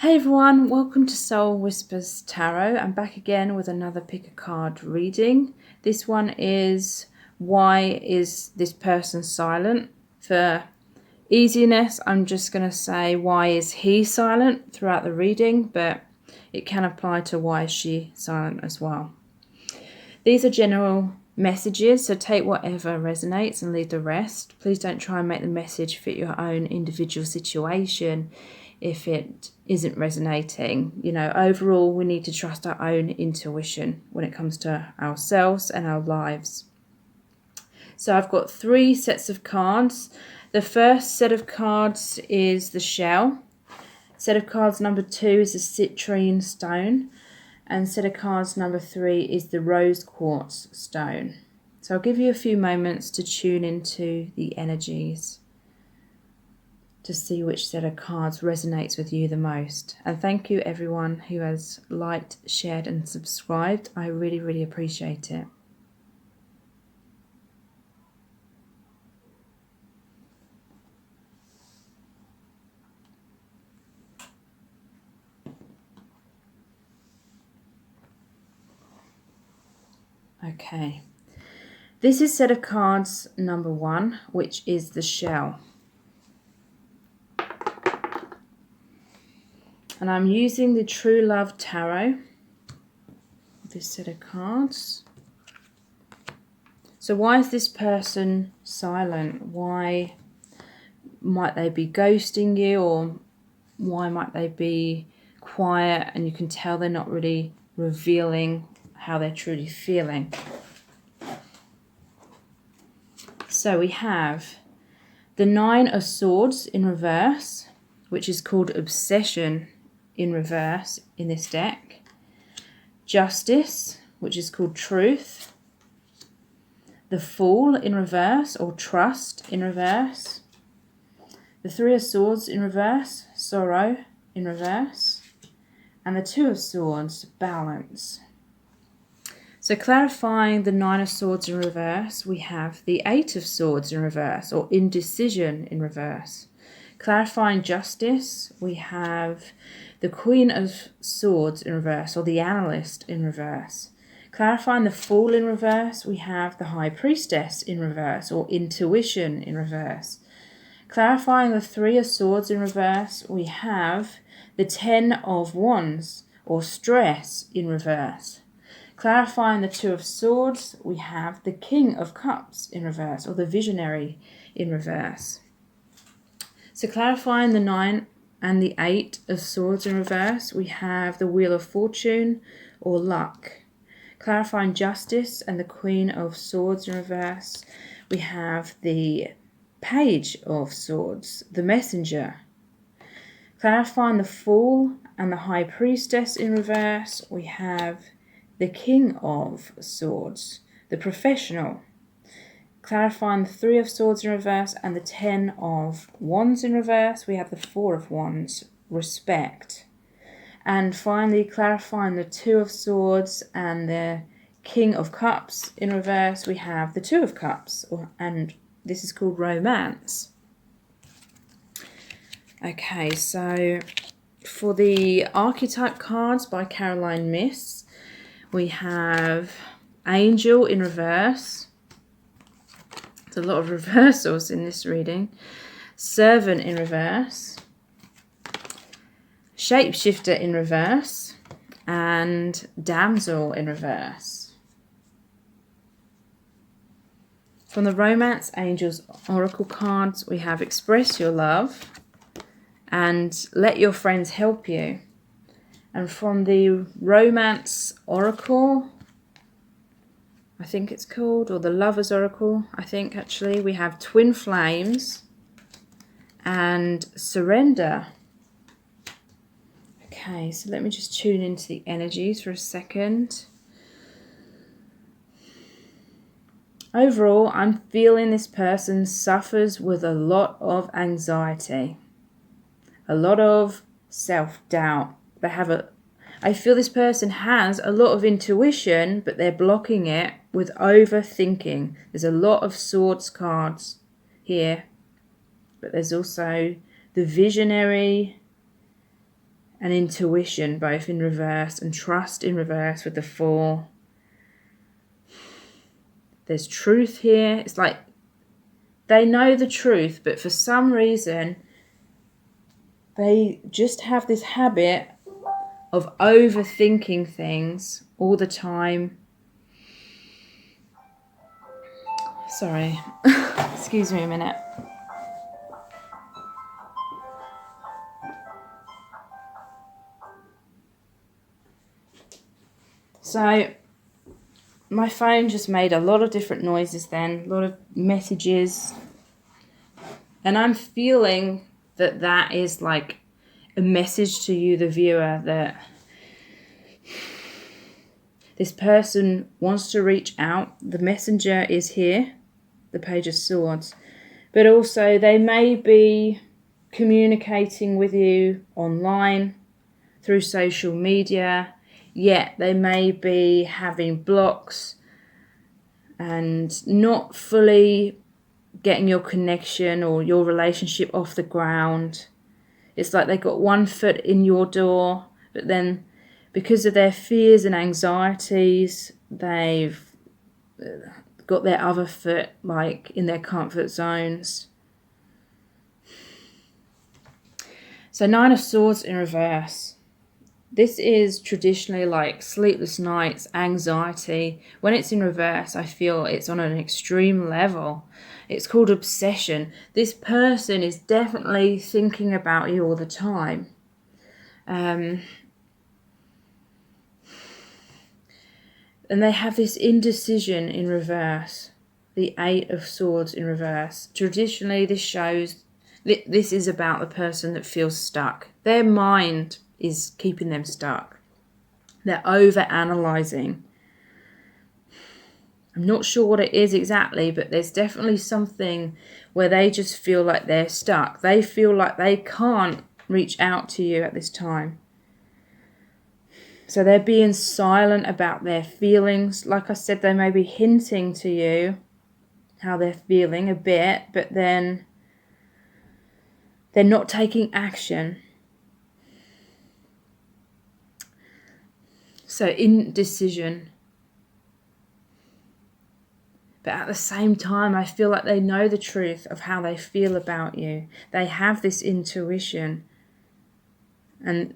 Hey everyone, welcome to Soul Whispers Tarot. I'm back again with another pick a card reading. This one is why is this person silent? For easiness, I'm just going to say why is he silent throughout the reading, but it can apply to why is she silent as well. These are general messages, so take whatever resonates and leave the rest. Please don't try and make the message fit your own individual situation if it isn't resonating. Overall, we need to trust our own intuition when it comes to ourselves and our lives. So I've got 3 sets of cards. The first set of cards is the shell. Set of cards number 2 is the citrine stone. And set of cards number 3 is the rose quartz stone. So I'll give you a few moments to tune into the energies to see which set of cards resonates with you the most. And thank you everyone who has liked, shared and subscribed. I really, really appreciate it. Okay. This is set of cards number 1, which is the shell. And I'm using the True Love Tarot, this set of cards. So why is this person silent? Why might they be ghosting you, or why might they be quiet and you can tell they're not really revealing how they're truly feeling? So we have the 9 of Swords in reverse, which is called Obsession in reverse in this deck. Justice, which is called Truth. The Fool in reverse, or Trust in reverse. The 3 of Swords in reverse, Sorrow in reverse. And the 2 of Swords, Balance. So clarifying the 9 of Swords in reverse, we have the 8 of Swords in reverse, or Indecision in reverse. Clarifying Justice, we have the Queen of Swords in reverse, or the Analyst in reverse. Clarifying the Fool in reverse, we have the High Priestess in reverse, or Intuition in reverse. Clarifying the 3 of Swords in reverse, we have the 10 of Wands, or Stress in reverse. Clarifying the 2 of Swords, we have the King of Cups in reverse, or the Visionary in reverse. So clarifying the 9 and the 8 of Swords in reverse, we have the Wheel of Fortune, or Luck. Clarifying Justice and the Queen of Swords in reverse, we have the Page of Swords, the Messenger. Clarifying the Fool and the High Priestess in reverse, we have the King of Swords, the Professional. Clarifying the 3 of Swords in reverse and the 10 of Wands in reverse, we have the 4 of Wands, Respect. And finally, clarifying the 2 of Swords and the King of Cups in reverse, we have the 2 of Cups, and this is called Romance. Okay, so for the archetype cards by Caroline Miss, we have Angel in reverse. There's a lot of reversals in this reading. Servant in reverse. Shapeshifter in reverse. And Damsel in reverse. From the Romance Angels Oracle cards, we have Express Your Love and Let Your Friends Help You. And from the Romance Oracle, I think it's called, or the Lover's Oracle, I think actually, we have Twin Flames and Surrender. Okay, so let me just tune into the energies for a second. Overall, I'm feeling this person suffers with a lot of anxiety, a lot of self-doubt. I feel this person has a lot of intuition, but they're blocking it with overthinking. There's a lot of Swords cards here, but there's also the Visionary and intuition both in reverse, and trust in reverse with the 4. There's truth here. It's like they know the truth, but for some reason they just have this habit of overthinking things all the time. Sorry, excuse me a minute. So my phone just made a lot of different noises then, a lot of messages. And I'm feeling that that is like a message to you, the viewer, that this person wants to reach out. The messenger is here, the Page of Swords. But also they may be communicating with you online through social media, yet they may be having blocks and not fully getting your connection or your relationship off the ground. It's like they got one foot in your door, but then because of their fears and anxieties, they've got their other foot like in their comfort zones. So 9 of Swords in reverse. This is traditionally like sleepless nights, anxiety. When it's in reverse, I feel it's on an extreme level. It's called obsession. This person is definitely thinking about you all the time. And they have this indecision in reverse. The 8 of Swords in reverse. Traditionally, this shows this is about the person that feels stuck. Their mind is keeping them stuck. They're over-analysing. I'm not sure what it is exactly, but there's definitely something where they just feel like they're stuck. They feel like they can't reach out to you at this time. So they're being silent about their feelings. Like I said, they may be hinting to you how they're feeling a bit, but then they're not taking action. So indecision. But at the same time, I feel like they know the truth of how they feel about you. They have this intuition. And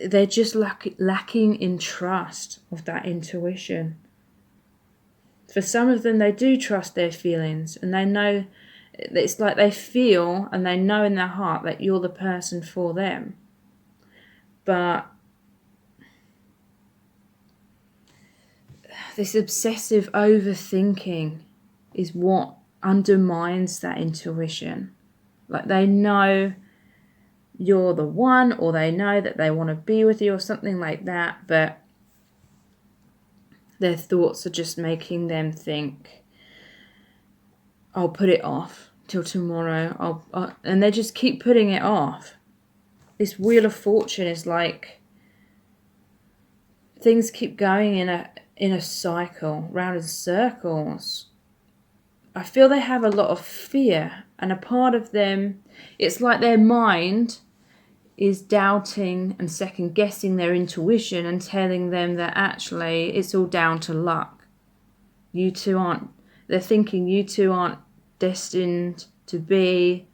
they're just lacking in trust of that intuition. For some of them, they do trust their feelings. And they know, it's like they feel and they know in their heart that you're the person for them. But this obsessive overthinking is what undermines that intuition. Like they know you're the one, or they know that they want to be with you or something like that, but their thoughts are just making them think, I'll put it off till tomorrow, and they just keep putting it off. This Wheel of Fortune is like things keep going in a cycle, round in circles. I feel they have a lot of fear, and a part of them, it's like their mind is doubting and second guessing their intuition and telling them that actually it's all down to luck. They're thinking you two aren't destined to be.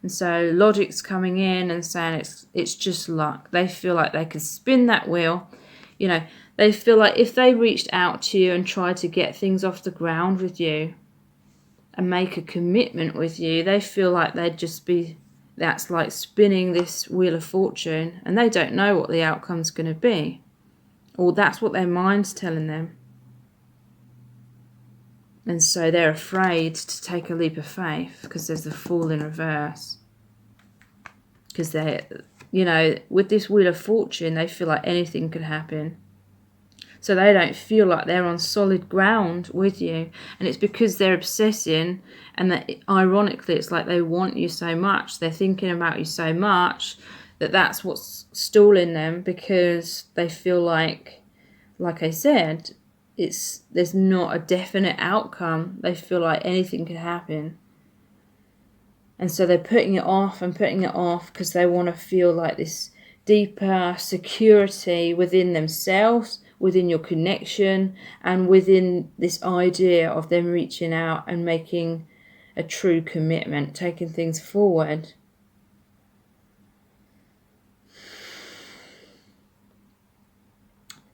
And so logic's coming in and saying it's just luck. They feel like they could spin that wheel. You know, they feel like if they reached out to you and tried to get things off the ground with you and make a commitment with you, they feel like they'd just be, that's like spinning this Wheel of Fortune, and they don't know what the outcome's going to be. Or that's what their mind's telling them. And so they're afraid to take a leap of faith because there's the Fool in reverse. Because they're, you know, with this Wheel of Fortune, they feel like anything could happen. So they don't feel like they're on solid ground with you. And it's because they're obsessing, and that ironically, it's like they want you so much. They're thinking about you so much that that's what's stalling them, because they feel like I said, there's not a definite outcome. They feel like anything could happen. And so they're putting it off and putting it off because they want to feel like this deeper security within themselves, within your connection, and within this idea of them reaching out and making a true commitment, taking things forward.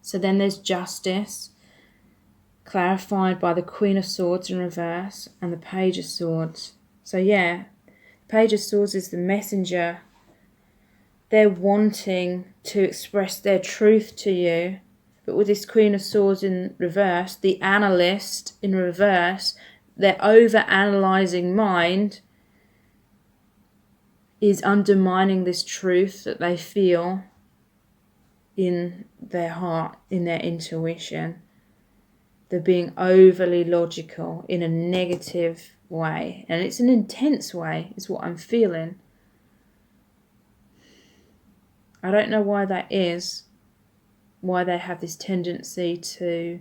So then there's justice, clarified by the Queen of Swords in reverse and the Page of Swords. So yeah, Page of Swords is the messenger. They're wanting to express their truth to you. But with this Queen of Swords in reverse, the analyst in reverse, their over-analysing mind is undermining this truth that they feel in their heart, in their intuition. They're being overly logical in a negative way. And it's an intense way, is what I'm feeling. I don't know why that is, why they have this tendency to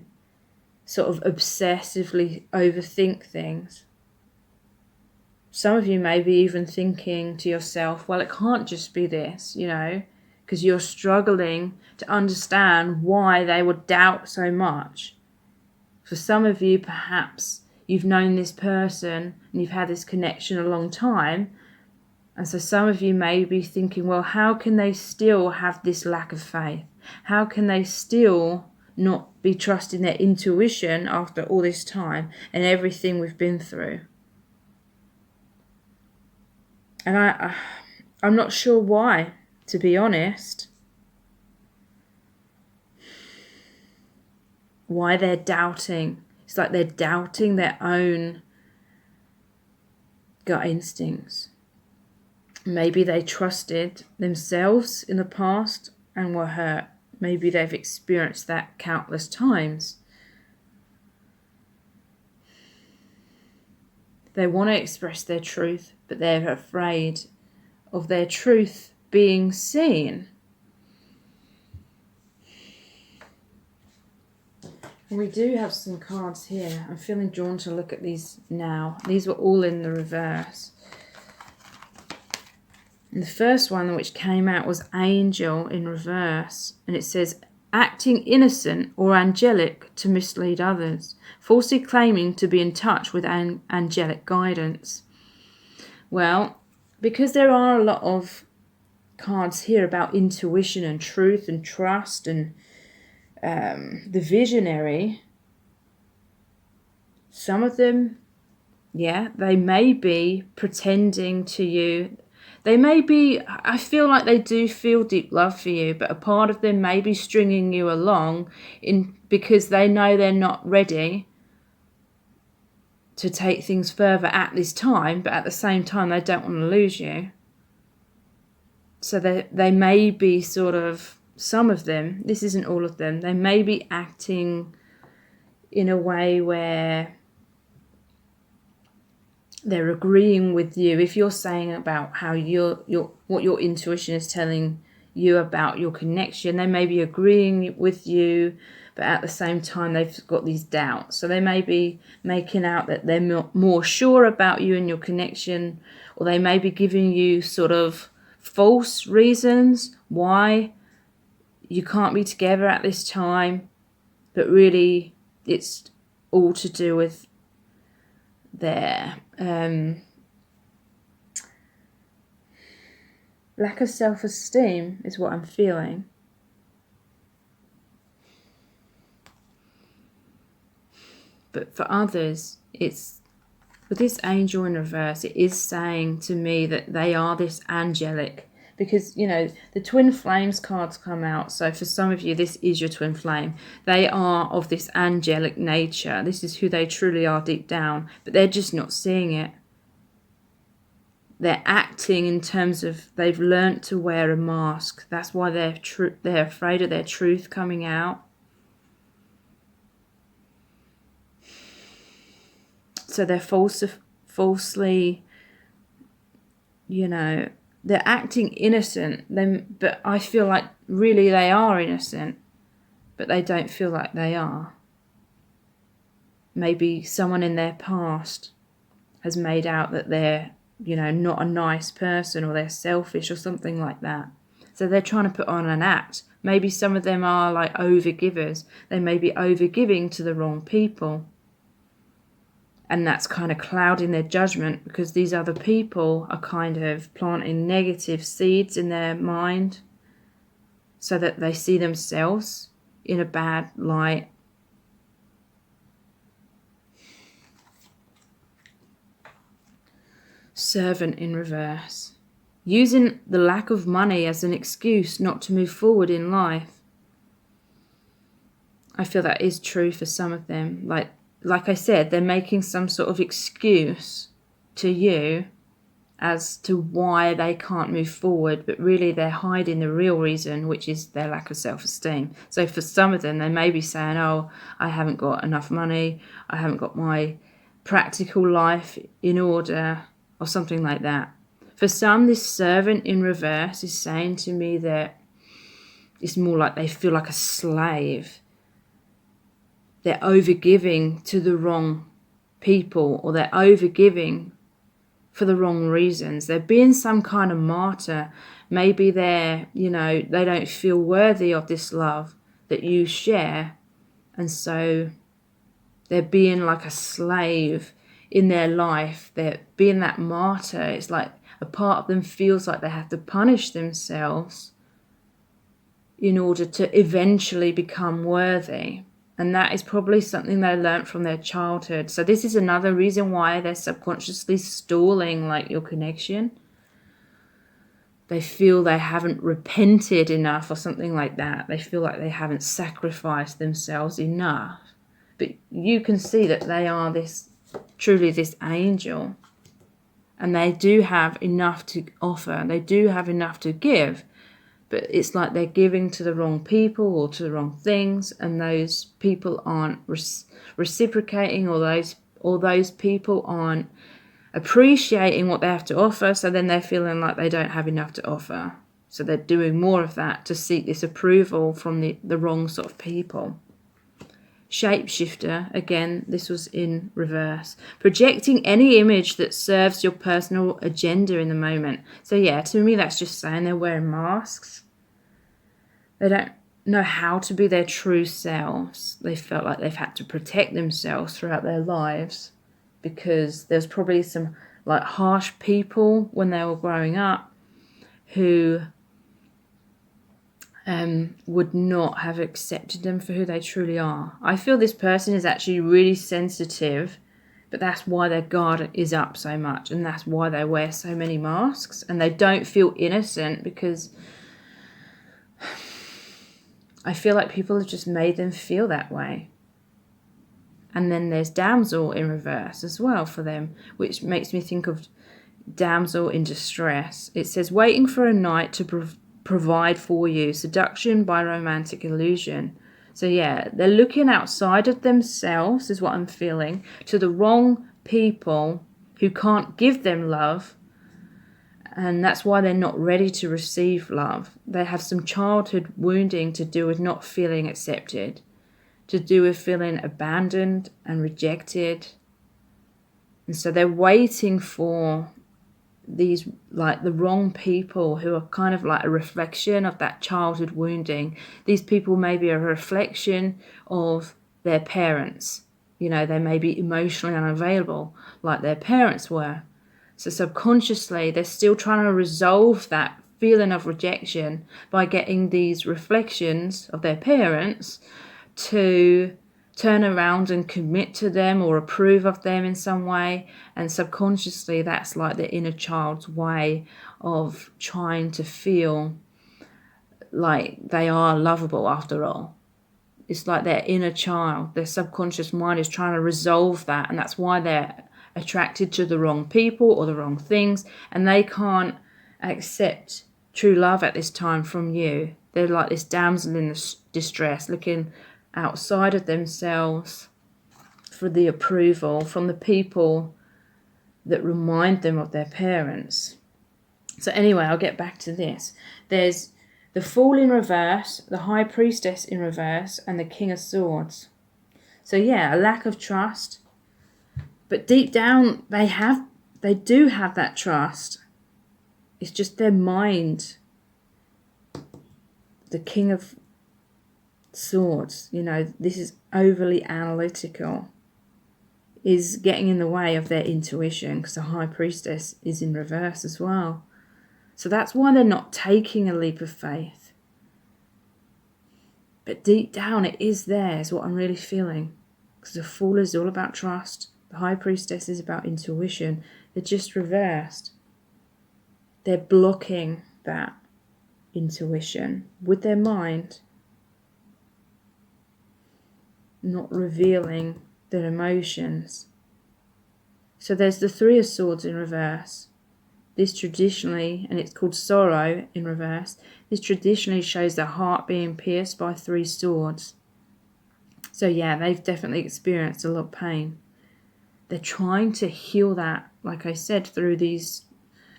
sort of obsessively overthink things. Some of you may be even thinking to yourself, well, it can't just be this, because you're struggling to understand why they would doubt so much. For some of you, perhaps you've known this person and you've had this connection a long time. And so some of you may be thinking, well, how can they still have this lack of faith? How can they still not be trusting their intuition after all this time and everything we've been through? And I'm not sure why, to be honest. Why they're doubting. It's like they're doubting their own gut instincts. Maybe they trusted themselves in the past and were hurt. Maybe they've experienced that countless times. They want to express their truth, but they're afraid of their truth being seen. And we do have some cards here. I'm feeling drawn to look at these now. These were all in the reverse. And the first one which came out was Angel in reverse. And it says, acting innocent or angelic to mislead others, falsely claiming to be in touch with angelic guidance. Well, because there are a lot of cards here about intuition and truth and trust and the visionary, some of them, they may be pretending to you. They may be, I feel like they do feel deep love for you, but a part of them may be stringing you along because they know they're not ready to take things further at this time, but at the same time they don't want to lose you. So they may be sort of, some of them, this isn't all of them, they may be acting in a way where they're agreeing with you. If you're saying about how what your intuition is telling you about your connection, they may be agreeing with you, but at the same time they've got these doubts. So they may be making out that they're more sure about you and your connection, or they may be giving you sort of false reasons why you can't be together at this time, but really it's all to do with their lack of self-esteem is what I'm feeling. But for others, it's with this angel in reverse, it is saying to me that they are this angelic. Because, the twin flames cards come out. So for some of you, this is your twin flame. They are of this angelic nature. This is who they truly are deep down. But they're just not seeing it. They're acting in terms of they've learnt to wear a mask. That's why they're afraid of their truth coming out. So they're falsely, they're acting innocent, but I feel like really they are innocent, but they don't feel like they are. Maybe someone in their past has made out that they're, not a nice person, or they're selfish or something like that. So they're trying to put on an act. Maybe some of them are like overgivers. They may be overgiving to the wrong people. And that's kind of clouding their judgment, because these other people are kind of planting negative seeds in their mind so that they see themselves in a bad light. Servant in reverse. Using the lack of money as an excuse not to move forward in life. I feel that is true for some of them. Like I said, they're making some sort of excuse to you as to why they can't move forward, but really they're hiding the real reason, which is their lack of self-esteem. So for some of them, they may be saying, oh, I haven't got enough money, I haven't got my practical life in order, or something like that. For some, this servant in reverse is saying to me that it's more like they feel like a slave. They're overgiving to the wrong people, or they're overgiving for the wrong reasons. They're being some kind of martyr. Maybe they don't feel worthy of this love that you share, and so they're being like a slave in their life. They're being that martyr. It's like a part of them feels like they have to punish themselves in order to eventually become worthy. And that is probably something they learnt from their childhood. So this is another reason why they're subconsciously stalling like your connection. They feel they haven't repented enough or something like that. They feel like they haven't sacrificed themselves enough. But you can see that they are truly this angel. And they do have enough to offer. They do have enough to give. But it's like they're giving to the wrong people or to the wrong things, and those people aren't reciprocating, or those people aren't appreciating what they have to offer, so then they're feeling like they don't have enough to offer. So they're doing more of that to seek this approval from the wrong sort of people. Shapeshifter, again, this was in reverse. Projecting any image that serves your personal agenda in the moment. So yeah, to me that's just saying they're wearing masks. They don't know how to be their true selves. They felt like they've had to protect themselves throughout their lives, because there's probably some like harsh people when they were growing up who would not have accepted them for who they truly are. I feel this person is actually really sensitive, but that's why their guard is up so much, and that's why they wear so many masks, and they don't feel innocent, because I feel like people have just made them feel that way. And then there's damsel in reverse as well for them, which makes me think of damsel in distress. It says, waiting for a knight to provide for you, seduction by romantic illusion. So yeah, they're looking outside of themselves, is what I'm feeling, to the wrong people who can't give them love, and that's why they're not ready to receive love. They have some childhood wounding to do with not feeling accepted, to do with feeling abandoned and rejected. And so they're waiting for these, like, the wrong people who are kind of like a reflection of that childhood wounding. These people may be a reflection of their parents. You know, they may be emotionally unavailable like their parents were. So subconsciously, they're still trying to resolve that feeling of rejection by getting these reflections of their parents to turn around and commit to them or approve of them in some way. And subconsciously, that's like the inner child's way of trying to feel like they are lovable after all. It's like their inner child, their subconscious mind is trying to resolve that, and that's why they're attracted to the wrong people or the wrong things, and they can't accept true love at this time from you. They're like this damsel in distress, looking outside of themselves for the approval from the people that remind them of their parents. So anyway, I'll get back to this. There's the Fool in reverse, the High Priestess in reverse, and the King of Swords. So yeah, a lack of trust. But deep down, they do have that trust. It's just their mind the King of Swords, this is overly analytical, is getting in the way of their intuition, because the High Priestess is in reverse as well. So that's why they're not taking a leap of faith. But deep down it is there, is what I'm really feeling. Because the Fool is all about trust. The High Priestess is about intuition. They're just reversed. They're blocking that intuition with their mind, not revealing their emotions. So there's the Three of Swords in reverse. This traditionally, and it's called sorrow in reverse, this traditionally shows the heart being pierced by three swords. So yeah, they've definitely experienced a lot of pain. They're trying to heal that, like I said, through these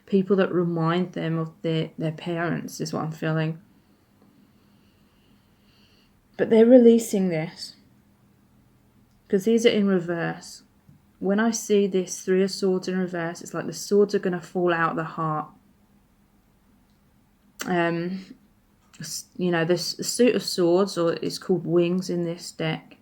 people that remind them of their parents, is what I'm feeling. But they're releasing this, because these are in reverse. When I see this Three of Swords in reverse, it's like the swords are going to fall out of the heart. The suit of swords, or it's called wings in this deck,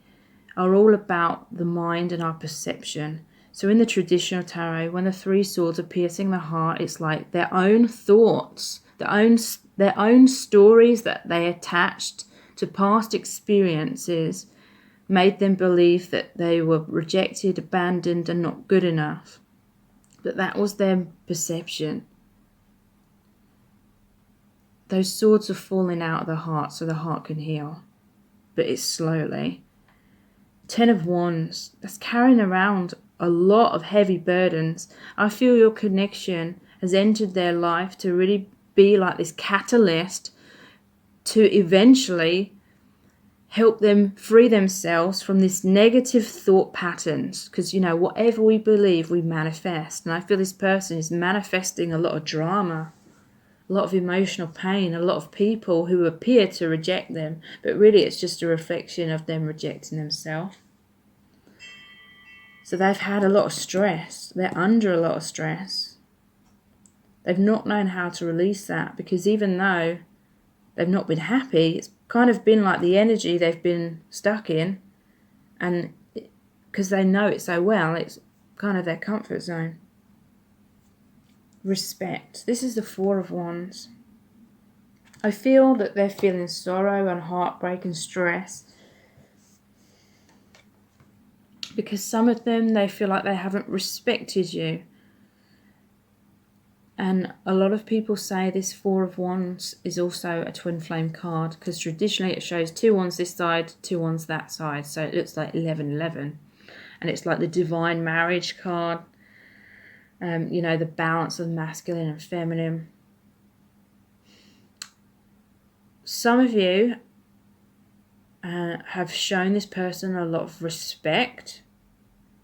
are all about the mind and our perception. So in the traditional tarot, when the three swords are piercing the heart, it's like their own thoughts, their own stories that they attached to past experiences made them believe that they were rejected, abandoned, and not good enough. But that was their perception. Those swords are falling out of the heart so the heart can heal. But it's slowly. 10 of Wands, that's carrying around a lot of heavy burdens. I feel your connection has entered their life to really be like this catalyst to eventually help them free themselves from this negative thought patterns. Because, whatever we believe, we manifest. And I feel this person is manifesting a lot of drama, a lot of emotional pain, a lot of people who appear to reject them. But really it's just a reflection of them rejecting themselves. So they've had a lot of stress. They're under a lot of stress. They've not known how to release that, because even though they've not been happy, it's kind of been like the energy they've been stuck in, and because they know it so well, it's kind of their comfort zone. Respect. This is the Four of Wands. I feel that they're feeling sorrow and heartbreak and stress, because some of them, they feel like they haven't respected you. And a lot of people say this Four of Wands is also a twin flame card, because traditionally it shows 2 wands this side, 2 wands that side. So it looks like 11-11. And it's like the divine marriage card. The balance of masculine and feminine. Some of you have shown this person a lot of respect.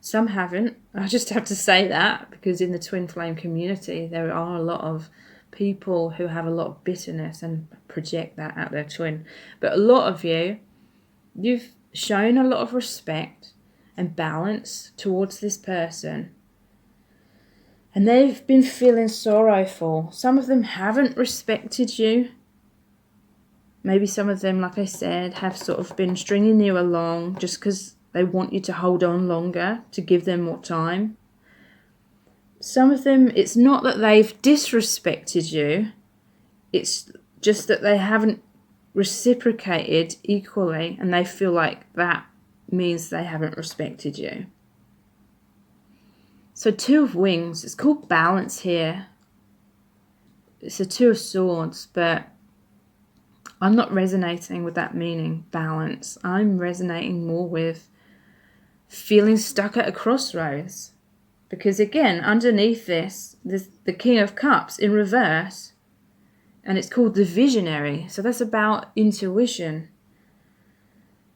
Some haven't. I just have to say that, because in the twin flame community there are a lot of people who have a lot of bitterness and project that at their twin. But a lot of you've shown a lot of respect and balance towards this person. And they've been feeling sorrowful. Some of them haven't respected you. Maybe some of them, like I said, have sort of been stringing you along just because they want you to hold on longer, to give them more time. Some of them, it's not that they've disrespected you. It's just that they haven't reciprocated equally, and they feel like that means they haven't respected you. So 2 of Wings, it's called balance here. It's a 2 of Swords, but I'm not resonating with that meaning, balance. I'm resonating more with feeling stuck at a crossroads. Because again, underneath this, there's the King of Cups in reverse, and it's called the Visionary. So that's about intuition.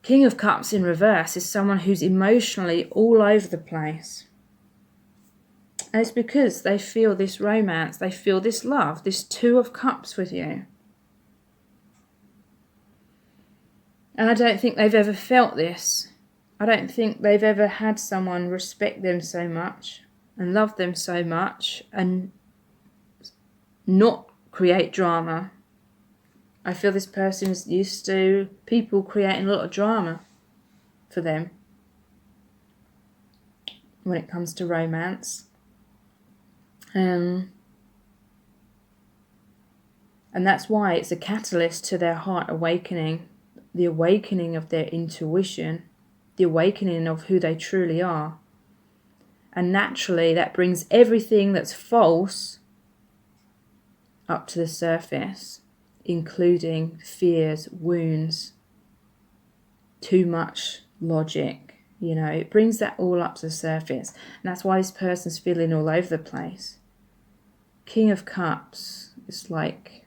King of Cups in reverse is someone who's emotionally all over the place. And it's because they feel this romance, they feel this love, this 2 of Cups with you. And I don't think they've ever felt this. I don't think they've ever had someone respect them so much and love them so much and not create drama. I feel this person is used to people creating a lot of drama for them when it comes to romance. And that's why it's a catalyst to their heart awakening, the awakening of their intuition, the awakening of who they truly are. And naturally, that brings everything that's false up to the surface, including fears, wounds, too much logic. You know, it brings that all up to the surface. And that's why this person's feeling all over the place. King of Cups, it's like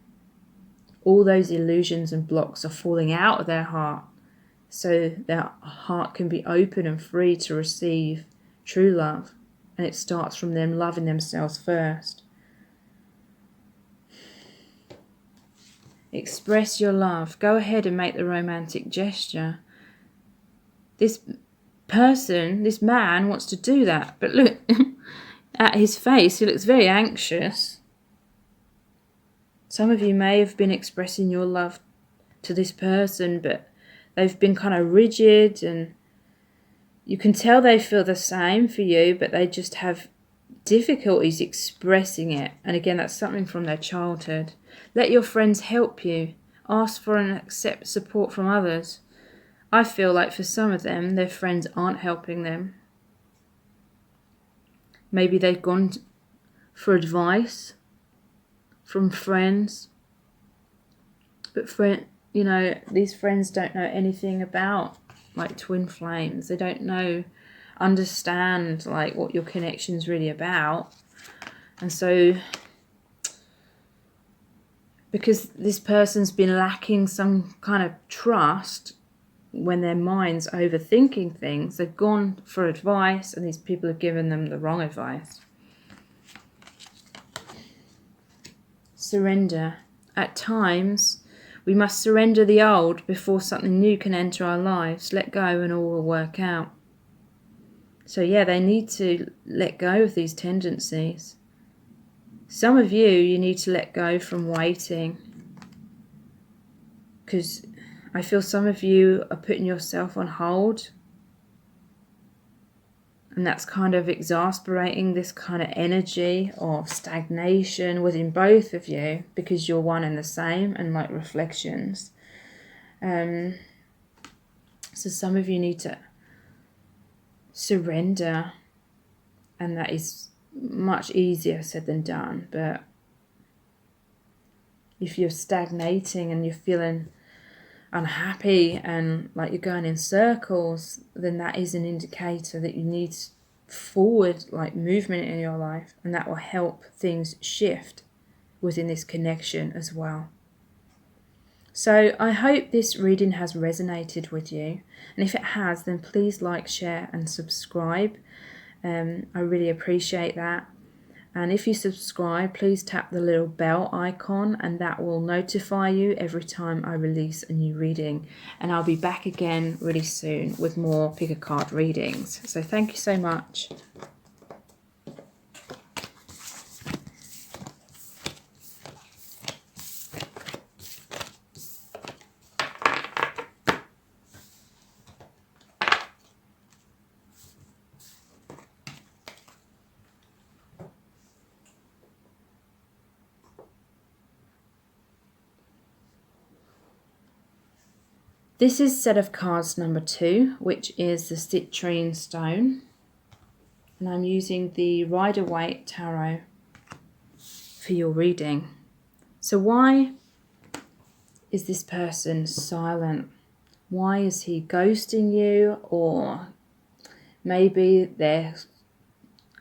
all those illusions and blocks are falling out of their heart, so their heart can be open and free to receive true love. And it starts from them loving themselves first. Express your love. Go ahead and make the romantic gesture. This person, this man, wants to do that. But look at his face. He looks very anxious. Some of you may have been expressing your love to this person, but they've been kind of rigid, and you can tell they feel the same for you, but they just have difficulties expressing it. And again, that's something from their childhood. Let your friends help you. Ask for and accept support from others. I feel like for some of them, their friends aren't helping them. Maybe they've gone for advice from friends, but these friends don't know anything about like twin flames. They don't understand like what your connection's really about. And so because this person's been lacking some kind of trust when their mind's overthinking things, they've gone for advice, and these people have given them the wrong advice. Surrender. At times, we must surrender the old before something new can enter our lives. Let go and all will work out. So yeah, they need to let go of these tendencies. Some of you need to let go from waiting, because I feel some of you are putting yourself on hold, and that's kind of exasperating this kind of energy of stagnation within both of you, because you're one and the same, and like reflections. So some of you need to surrender, and that is much easier said than done. But if you're stagnating and you're feeling unhappy and like you're going in circles, then that is an indicator that you need forward like movement in your life, and that will help things shift within this connection as well. So I hope this reading has resonated with you, and if it has, then please like, share and subscribe. I really appreciate that. And if you subscribe, please tap the little bell icon, and that will notify you every time I release a new reading. And I'll be back again really soon with more pick a card readings. So thank you so much. This is set of cards number 2, which is the citrine stone. And I'm using the Rider-Waite Tarot for your reading. So why is this person silent? Why is he ghosting you? Or maybe they're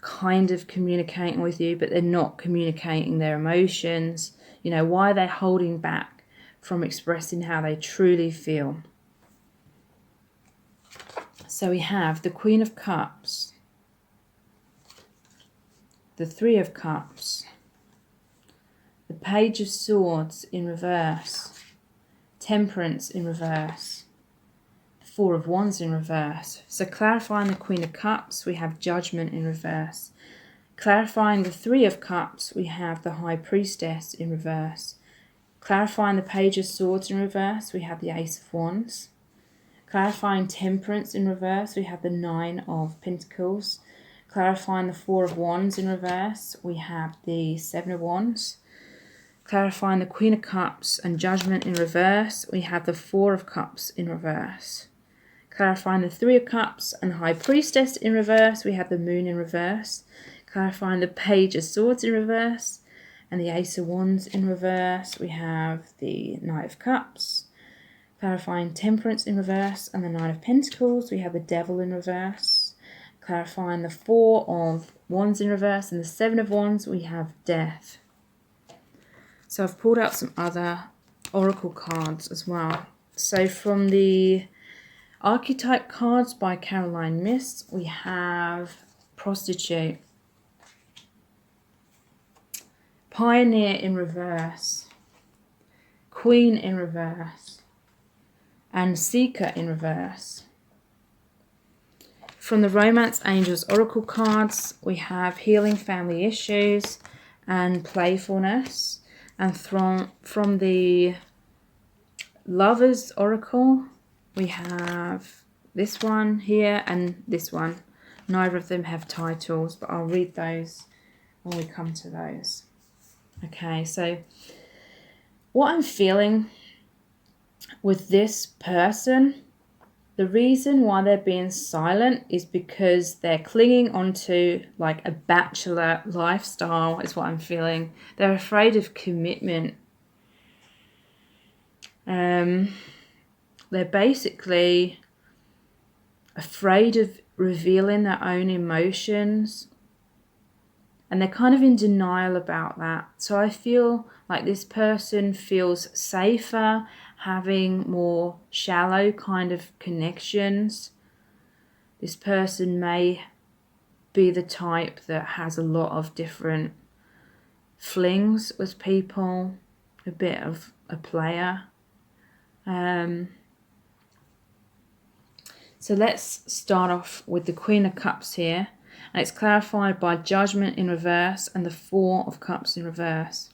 kind of communicating with you, but they're not communicating their emotions. You know, why are they holding back from expressing how they truly feel? So we have the Queen of Cups, the Three of Cups, the Page of Swords in reverse, Temperance in reverse, Four of Wands in reverse. So clarifying the Queen of Cups, we have Judgment in reverse. Clarifying the Three of Cups, we have the High Priestess in reverse. Clarifying the Page of Swords in reverse, we have the Ace of Wands. Clarifying Temperance in reverse, we have the Nine of Pentacles. Clarifying the Four of Wands in reverse, we have the Seven of Wands. Clarifying the Queen of Cups and Judgment in reverse, we have the Four of Cups in reverse. Clarifying the Three of Cups and High Priestess in reverse, we have the Moon in reverse. Clarifying the Page of Swords in reverse and the Ace of Wands in reverse, we have the Knight of Cups. Clarifying Temperance in reverse and the Nine of Pentacles, we have the Devil in reverse. Clarifying the Four of Wands in reverse and the Seven of Wands, we have Death. So I've pulled out some other oracle cards as well. So from the Archetype cards by Caroline Myss, we have Prostitute, Pioneer in reverse, Queen in reverse, and Seeker in reverse. From the Romance Angels Oracle cards, we have Healing Family Issues and Playfulness. And from the Lovers Oracle, we have this one here and this one. Neither of them have titles, but I'll read those when we come to those. Okay, so what I'm feeling with this person, the reason why they're being silent is because they're clinging onto like a bachelor lifestyle is what I'm feeling. They're afraid of commitment. They're basically afraid of revealing their own emotions. And they're kind of in denial about that. So I feel like this person feels safer having more shallow kind of connections. This person may be the type that has a lot of different flings with people, a bit of a player. So let's start off with the Queen of Cups here. And it's clarified by Judgment in reverse and the Four of Cups in reverse.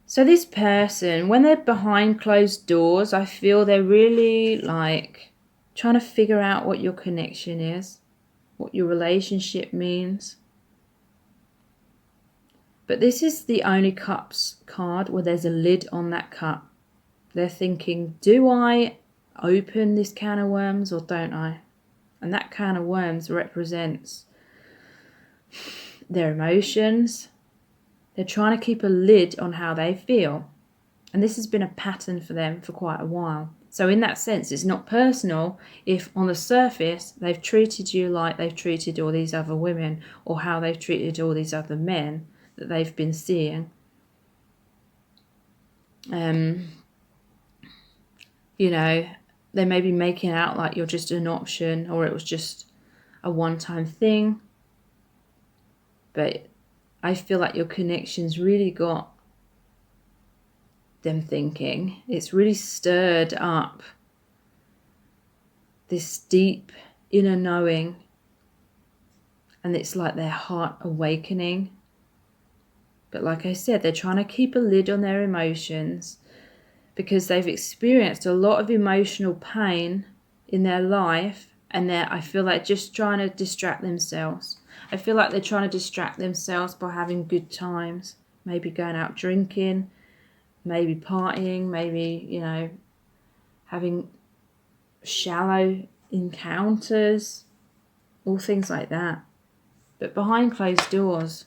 So this person, when they're behind closed doors, I feel they're really like trying to figure out what your connection is, what your relationship means. But this is the only Cups card where there's a lid on that cup. They're thinking, do I open this can of worms or don't I? And that can of worms represents their emotions. They're trying to keep a lid on how they feel. And this has been a pattern for them for quite a while. So in that sense, it's not personal if on the surface they've treated you like they've treated all these other women or how they've treated all these other men that they've been seeing. You know, they may be making out like you're just an option or it was just a one-time thing. But I feel like your connection's really got them thinking. It's really stirred up this deep inner knowing. And it's like their heart awakening. But like I said, they're trying to keep a lid on their emotions because they've experienced a lot of emotional pain in their life, and I feel like just trying to distract themselves. I feel like they're trying to distract themselves by having good times, maybe going out drinking, maybe partying, maybe, you know, having shallow encounters, all things like that. But behind closed doors,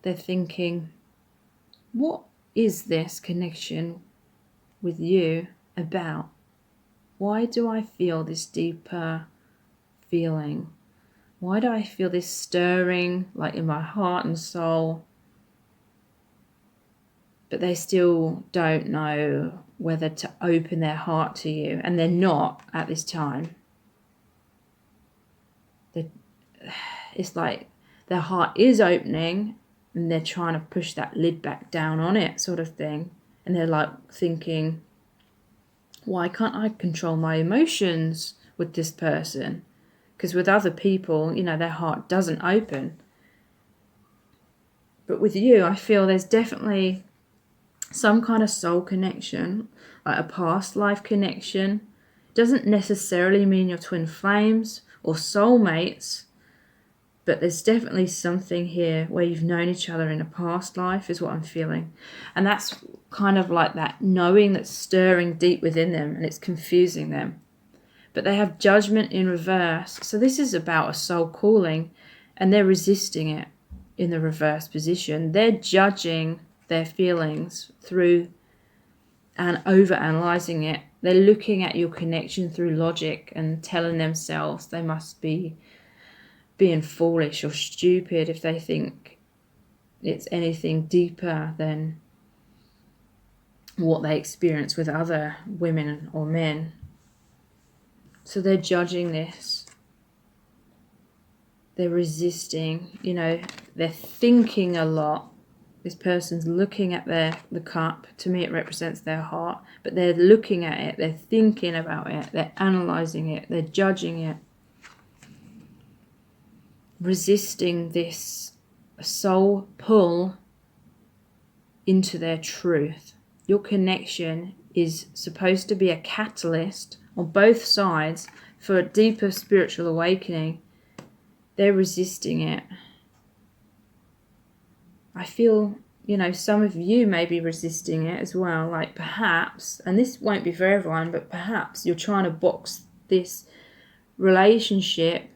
they're thinking, what is this connection with you about? Why do I feel this deeper feeling? Why do I feel this stirring like in my heart and soul? But they still don't know whether to open their heart to you, and they're not at this time. It's like their heart is opening and they're trying to push that lid back down on it, sort of thing. And they're like thinking, why can't I control my emotions with this person? Because with other people, you know, their heart doesn't open. But with you, I feel there's definitely some kind of soul connection, like a past life connection. Doesn't necessarily mean you're twin flames or soulmates, but there's definitely something here where you've known each other in a past life is what I'm feeling. And that's kind of like that knowing that's stirring deep within them, and it's confusing them. But they have judgment in reverse. So this is about a soul calling, and they're resisting it in the reverse position. They're judging their feelings through and over-analyzing it. They're looking at your connection through logic and telling themselves they must be being foolish or stupid if they think it's anything deeper than what they experience with other women or men. So they're judging this. They're resisting, they're thinking a lot. This person's looking at the cup. To me, it represents their heart. But they're looking at it. They're thinking about it. They're analysing it. They're judging it. Resisting this soul pull into their truth. Your connection is supposed to be a catalyst on both sides for a deeper spiritual awakening. They're resisting it. I feel, some of you may be resisting it as well. Like perhaps, and this won't be for everyone, but perhaps you're trying to box this relationship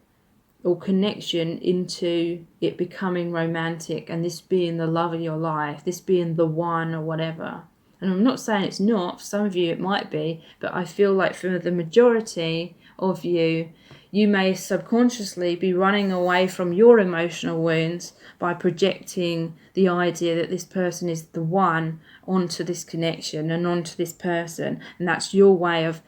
or connection into it becoming romantic and this being the love of your life, this being the one or whatever. And I'm not saying it's not. For some of you it might be, but I feel like for the majority of you, you may subconsciously be running away from your emotional wounds by projecting the idea that this person is the one onto this connection and onto this person. And that's your way of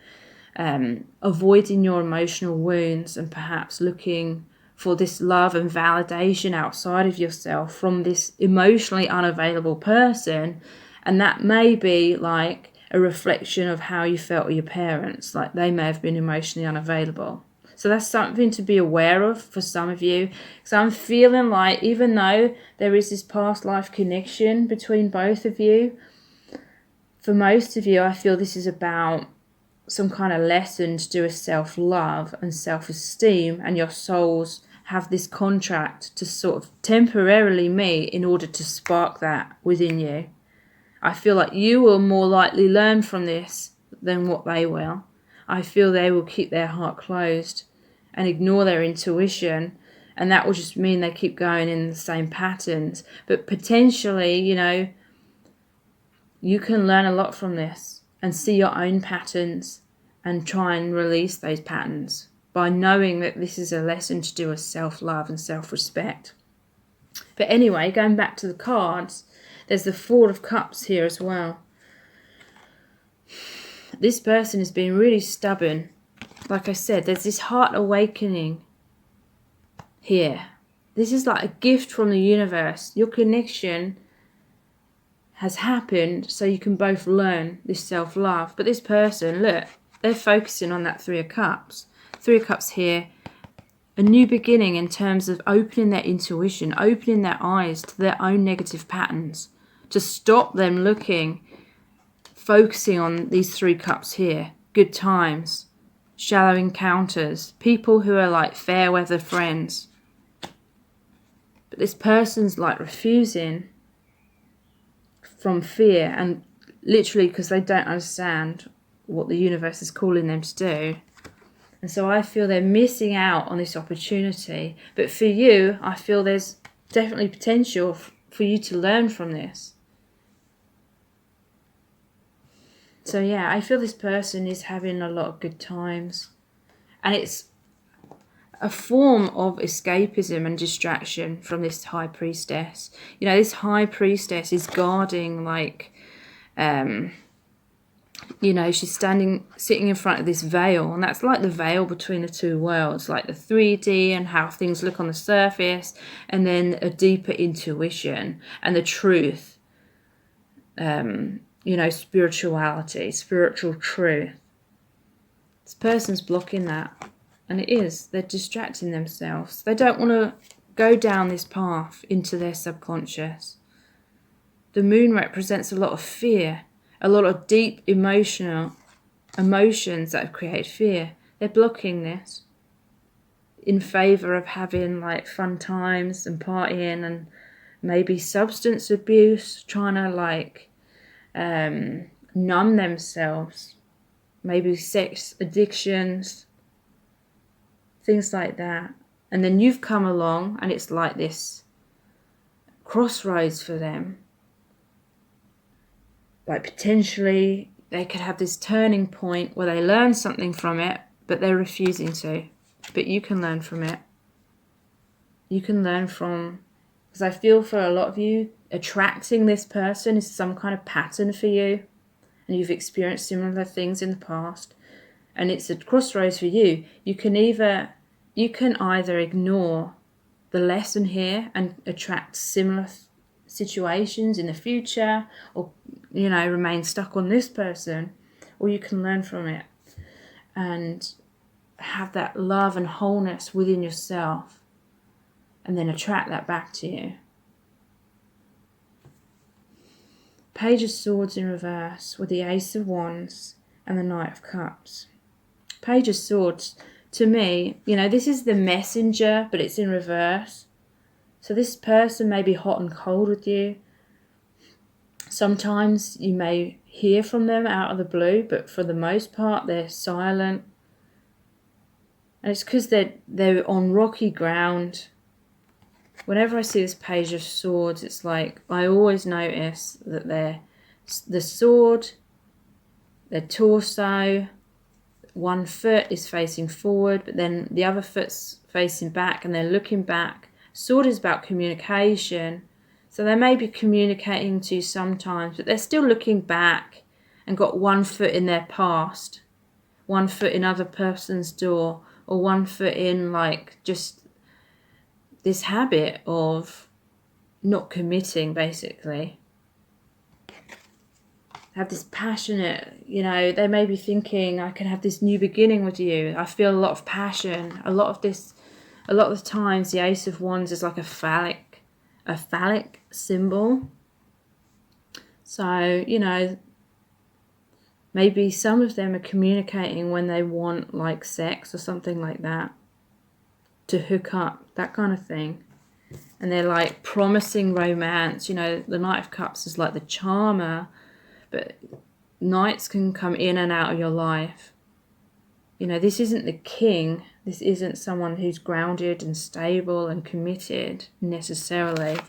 avoiding your emotional wounds and perhaps looking for this love and validation outside of yourself from this emotionally unavailable person. And that may be like a reflection of how you felt with your parents, like they may have been emotionally unavailable. So that's something to be aware of for some of you. So I'm feeling like even though there is this past life connection between both of you, for most of you I feel this is about some kind of lesson to do with self-love and self-esteem, and your souls have this contract to sort of temporarily meet in order to spark that within you. I feel like you will more likely learn from this than what they will. I feel they will keep their heart closed and ignore their intuition, and that will just mean they keep going in the same patterns. But potentially, you can learn a lot from this and see your own patterns and try and release those patterns by knowing that this is a lesson to do with self-love and self-respect. But anyway, going back to the cards, there's the Four of Cups here as well. This person has been really stubborn. Like I said, there's this heart awakening here. This is like a gift from the universe. Your connection has happened so you can both learn this self-love. But this person, look, they're focusing on that Three of Cups. Three of Cups here. A new beginning in terms of opening their intuition, opening their eyes to their own negative patterns, to stop them focusing on these Three Cups here. Good times, shallow encounters, people who are like fair weather friends. But this person's like refusing from fear, and literally because they don't understand what the universe is calling them to do. And so I feel they're missing out on this opportunity. But for you, I feel there's definitely potential for you to learn from this. So yeah, I feel this person is having a lot of good times. And it's a form of escapism and distraction from this High Priestess. This High Priestess is guarding she's sitting in front of this veil, and that's like the veil between the two worlds, like the 3D and how things look on the surface, and then a deeper intuition and the truth, spirituality, spiritual truth. This person's blocking that, and they're distracting themselves. They don't want to go down this path into their subconscious. The moon represents a lot of fear, a lot of deep emotions that have created fear. They're blocking this in favour of having like fun times and partying and maybe substance abuse, trying to like numb themselves, maybe sex addictions, things like that. And then you've come along and it's like this crossroads for them. Like potentially they could have this turning point where they learn something from it, but they're refusing to. But you can learn from it. You can learn from, because I feel for a lot of you, attracting this person is some kind of pattern for you, and you've experienced similar things in the past, and it's a crossroads for you. You can either ignore the lesson here and attract similar situations in the future, or remain stuck on this person, or you can learn from it and have that love and wholeness within yourself and then attract that back to you. Page of Swords in reverse with the Ace of Wands and the Knight of Cups. Page of Swords, to me, this is the messenger, but it's in reverse. So this person may be hot and cold with you. Sometimes you may hear from them out of the blue, but for the most part, they're silent. And it's because they're on rocky ground. Whenever I see this Page of Swords, it's like I always notice that the sword, their torso, one foot is facing forward, but then the other foot's facing back and they're looking back. Sword is about communication. So they may be communicating to you sometimes, but they're still looking back and got one foot in their past, one foot in other person's door, or one foot in like just this habit of not committing, basically. Have this passionate, they may be thinking, I can have this new beginning with you. I feel a lot of passion. A lot of the times the Ace of Wands is like a phallic symbol. So, maybe some of them are communicating when they want like sex or something like that, to hook up, that kind of thing. And they're like promising romance. The Knight of Cups is like the charmer, but knights can come in and out of your life. This isn't the king. This isn't someone who's grounded and stable and committed necessarily.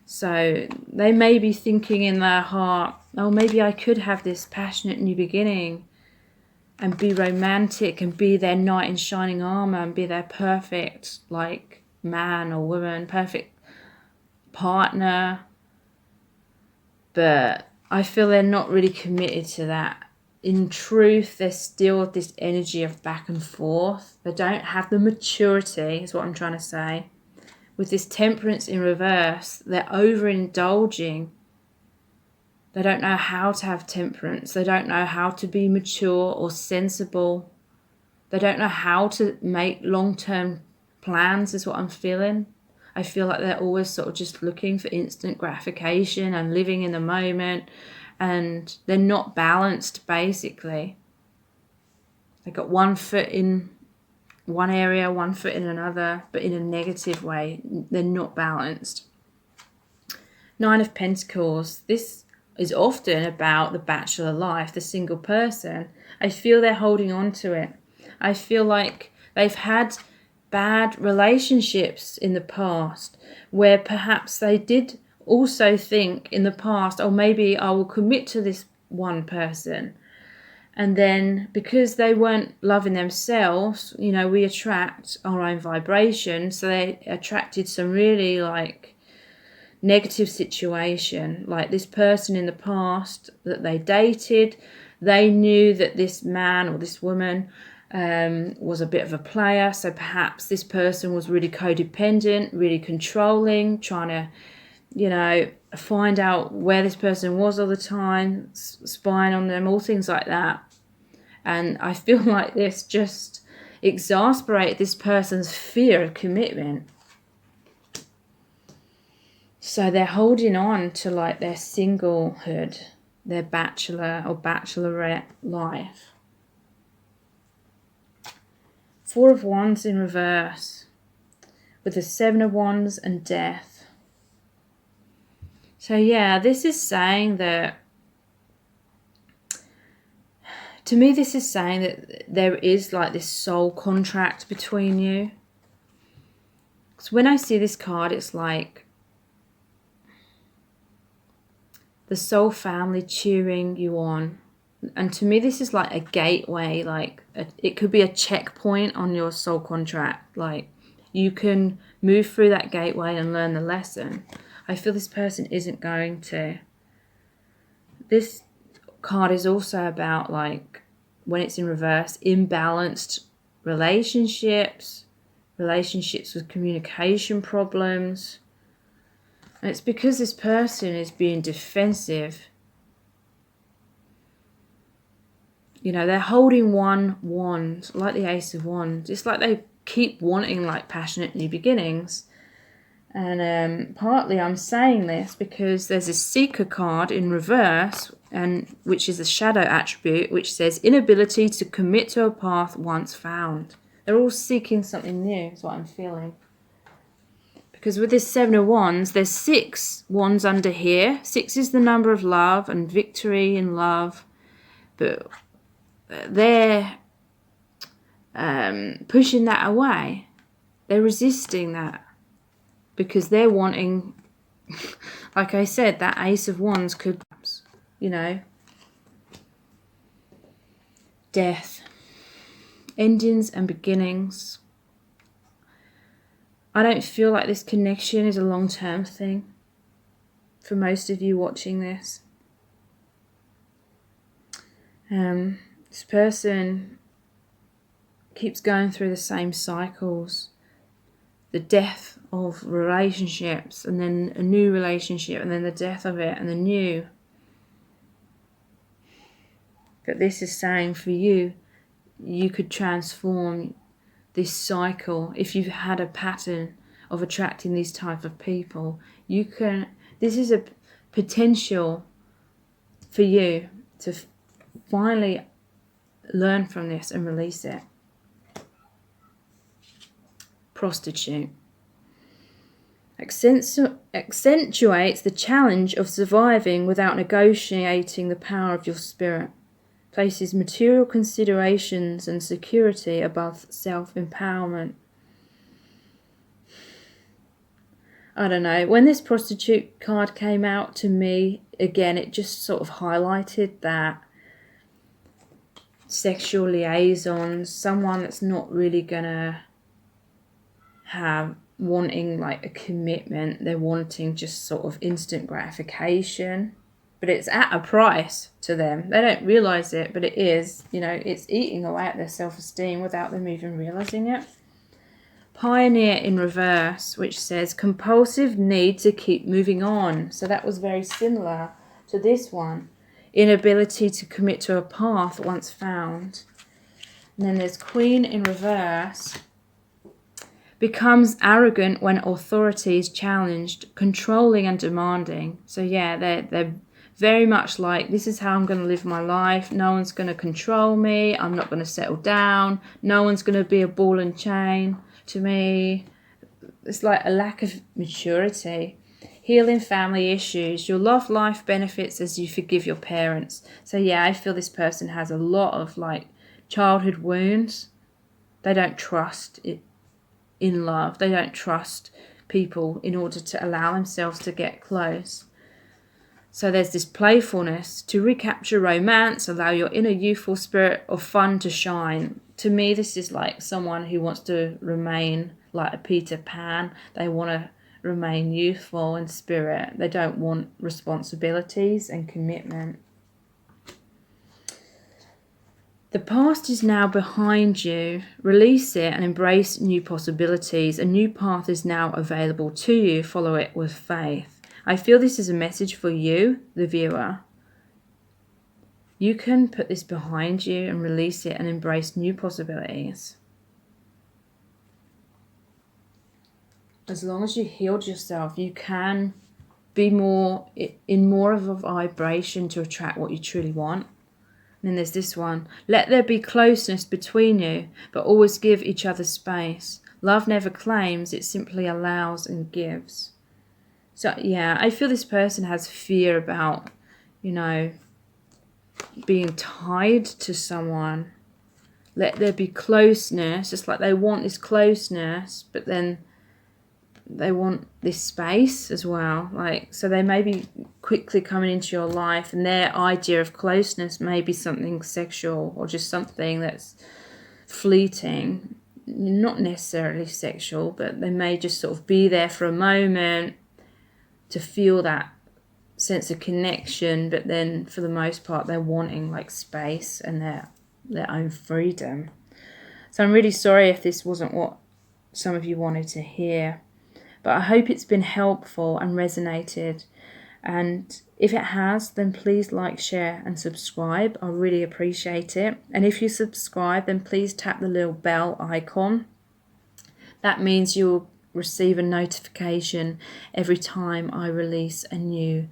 So they may be thinking in their heart, oh, maybe I could have this passionate new beginning and be romantic and be their knight in shining armor and be their perfect like man or woman, perfect partner. But I feel they're not really committed to that. In truth, they're still this energy of back and forth. They don't have the maturity, is what I'm trying to say. With this Temperance in reverse, they're overindulging. They don't know how to have temperance. They don't know how to be mature or sensible. They don't know how to make long-term plans, is what I'm feeling. I feel like they're always sort of just looking for instant gratification and living in the moment, and they're not balanced, basically. They got one foot in one area, one foot in another, but in a negative way. They're not balanced. Nine of Pentacles. This is often about the bachelor life, the single person. I feel they're holding on to it. I feel like they've had bad relationships in the past where perhaps they did also think in the past, oh, maybe I will commit to this one person. And then because they weren't loving themselves, we attract our own vibration. So they attracted some really like negative situation. Like this person in the past that they dated, they knew that this man or this woman was a bit of a player. So perhaps this person was really codependent, really controlling, trying to, find out where this person was all the time, spying on them, all things like that. And I feel like this just exasperated this person's fear of commitment. So they're holding on to like their singlehood, their bachelor or bachelorette life. Four of Wands in reverse with the Seven of Wands and Death. So yeah, this is saying that, to me, this is saying that there is like this soul contract between you. So when I see this card, it's like the soul family cheering you on. And to me, this is like a gateway, like it could be a checkpoint on your soul contract. Like you can move through that gateway and learn the lesson. I feel this person isn't going to. This card is also about, like, when it's in reverse, imbalanced relationships with communication problems. And it's because this person is being defensive. You know, they're holding one wand, like the Ace of Wands. It's like they keep wanting like passionate new beginnings. And partly I'm saying this because there's a Seeker card in reverse, and which is a shadow attribute, which says inability to commit to a path once found. They're all seeking something new, is what I'm feeling. Because with this Seven of Wands, there's 6 wands under here. 6 is the number of love and victory in love. But they're pushing that away. They're resisting that. Because they're wanting, like I said, that Ace of Wands could, you know, death, endings and beginnings. I don't feel like this connection is a long-term thing for most of you watching this. This person keeps going through the same cycles. The death of relationships, and then a new relationship, and then the death of it, and the new. But this is saying for you, you could transform this cycle. If you've had a pattern of attracting these type of people, you can. This is a potential for you to finally learn from this and release it. Prostitute accentuates the challenge of surviving without negotiating the power of your spirit. Places material considerations and security above self-empowerment. I don't know. When this prostitute card came out to me, again, it just sort of highlighted that sexual liaisons, someone that's not really gonna have wanting like a commitment. They're wanting just sort of instant gratification, but it's at a price to them. They don't realize it, but it is. You know, it's eating away at their self-esteem without them even realizing it. Pioneer in reverse, which says compulsive need to keep moving on. So that was very similar to this one. Inability to commit to a path once found. And then there's Queen in reverse. Becomes arrogant when authority is challenged, controlling and demanding. So yeah, they're very much like, this is how I'm going to live my life. No one's going to control me. I'm not going to settle down. No one's going to be a ball and chain to me. It's like a lack of maturity. Healing family issues. You'll love life benefits as you forgive your parents. So yeah, I feel this person has a lot of like childhood wounds. They don't trust it in love. They don't trust people in order to allow themselves to get close. So there's this playfulness to recapture romance, allow your inner youthful spirit of fun to shine. To me, this is like someone who wants to remain like a Peter Pan. They want to remain youthful in spirit. They don't want responsibilities and commitment. The past is now behind you. Release it and embrace new possibilities. A new path is now available to you. Follow it with faith. I feel this is a message for you, the viewer. You can put this behind you and release it and embrace new possibilities. As long as you healed yourself, you can be more in more of a vibration to attract what you truly want. And then there's this one. Let there be closeness between you, but always give each other space. Love never claims, it simply allows and gives. So yeah, I feel this person has fear about, you know, being tied to someone. Let there be closeness. It's like they want this closeness, but then they want this space as well. Like, so they may be quickly coming into your life, and their idea of closeness may be something sexual or just something that's fleeting, not necessarily sexual, but they may just sort of be there for a moment to feel that sense of connection, but then for the most part they're wanting like space and their own freedom. So I'm really sorry if this wasn't what some of you wanted to hear, but I hope it's been helpful and resonated. And if it has, then please like, share and subscribe. I really appreciate it. And if you subscribe, then please tap the little bell icon. That means you'll receive a notification every time I release a new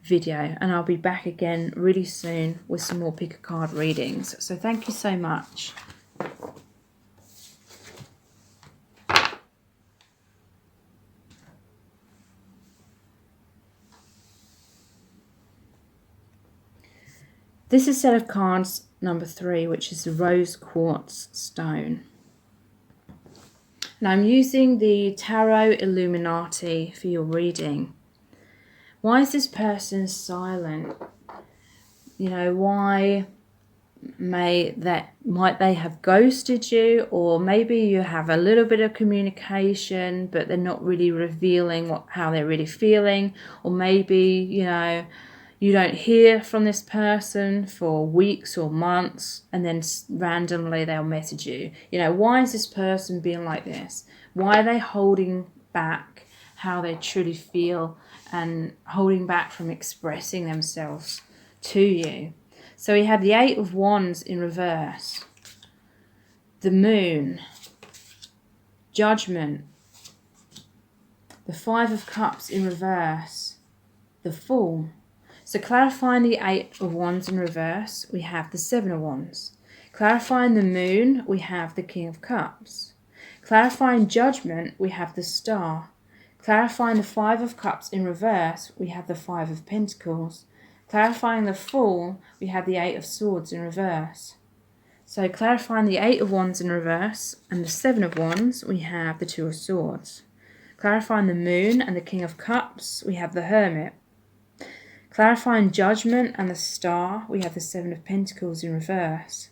video. And I'll be back again really soon with some more pick a card readings. So thank you so much. This is set of cards number 3, which is the rose quartz stone. Now I'm using the Tarot Illuminati for your reading. Why is this person silent? You know, why might they have ghosted you, or maybe you have a little bit of communication but they're not really revealing how they're really feeling, or maybe, you know, you don't hear from this person for weeks or months and then randomly they'll message you. You know, why is this person being like this? Why are they holding back how they truly feel and holding back from expressing themselves to you? So we have the 8 of Wands in reverse, the Moon, Judgment, the 5 of Cups in reverse, the Fool. So clarifying the 8 of Wands in reverse, we have the 7 of Wands. Clarifying the Moon, we have the King of Cups. Clarifying Judgment, we have the Star. Clarifying the 5 of Cups in reverse, we have the 5 of Pentacles. Clarifying the Fool, we have the 8 of Swords in reverse. So clarifying the 8 of Wands in reverse and the 7 of Wands, we have the 2 of Swords. Clarifying the Moon and the King of Cups, we have the Hermit. Clarifying Judgment and the Star, we have the 7 of Pentacles in reverse.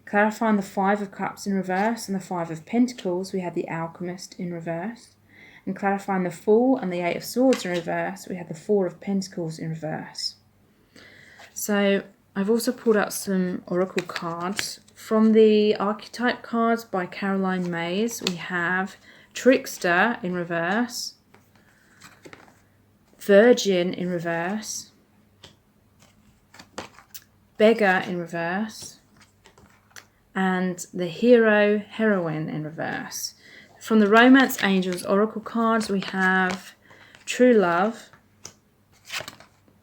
Clarifying the 5 of Cups in reverse and the 5 of Pentacles, we have the Alchemist in reverse. And clarifying the Fool and the 8 of Swords in reverse, we have the 4 of Pentacles in reverse. So I've also pulled out some oracle cards. From the Archetype cards by Caroline Mays, we have Trickster in reverse, Virgin in reverse, Beggar in reverse, and the Hero, Heroine in reverse. From the Romance Angels oracle cards, we have True Love,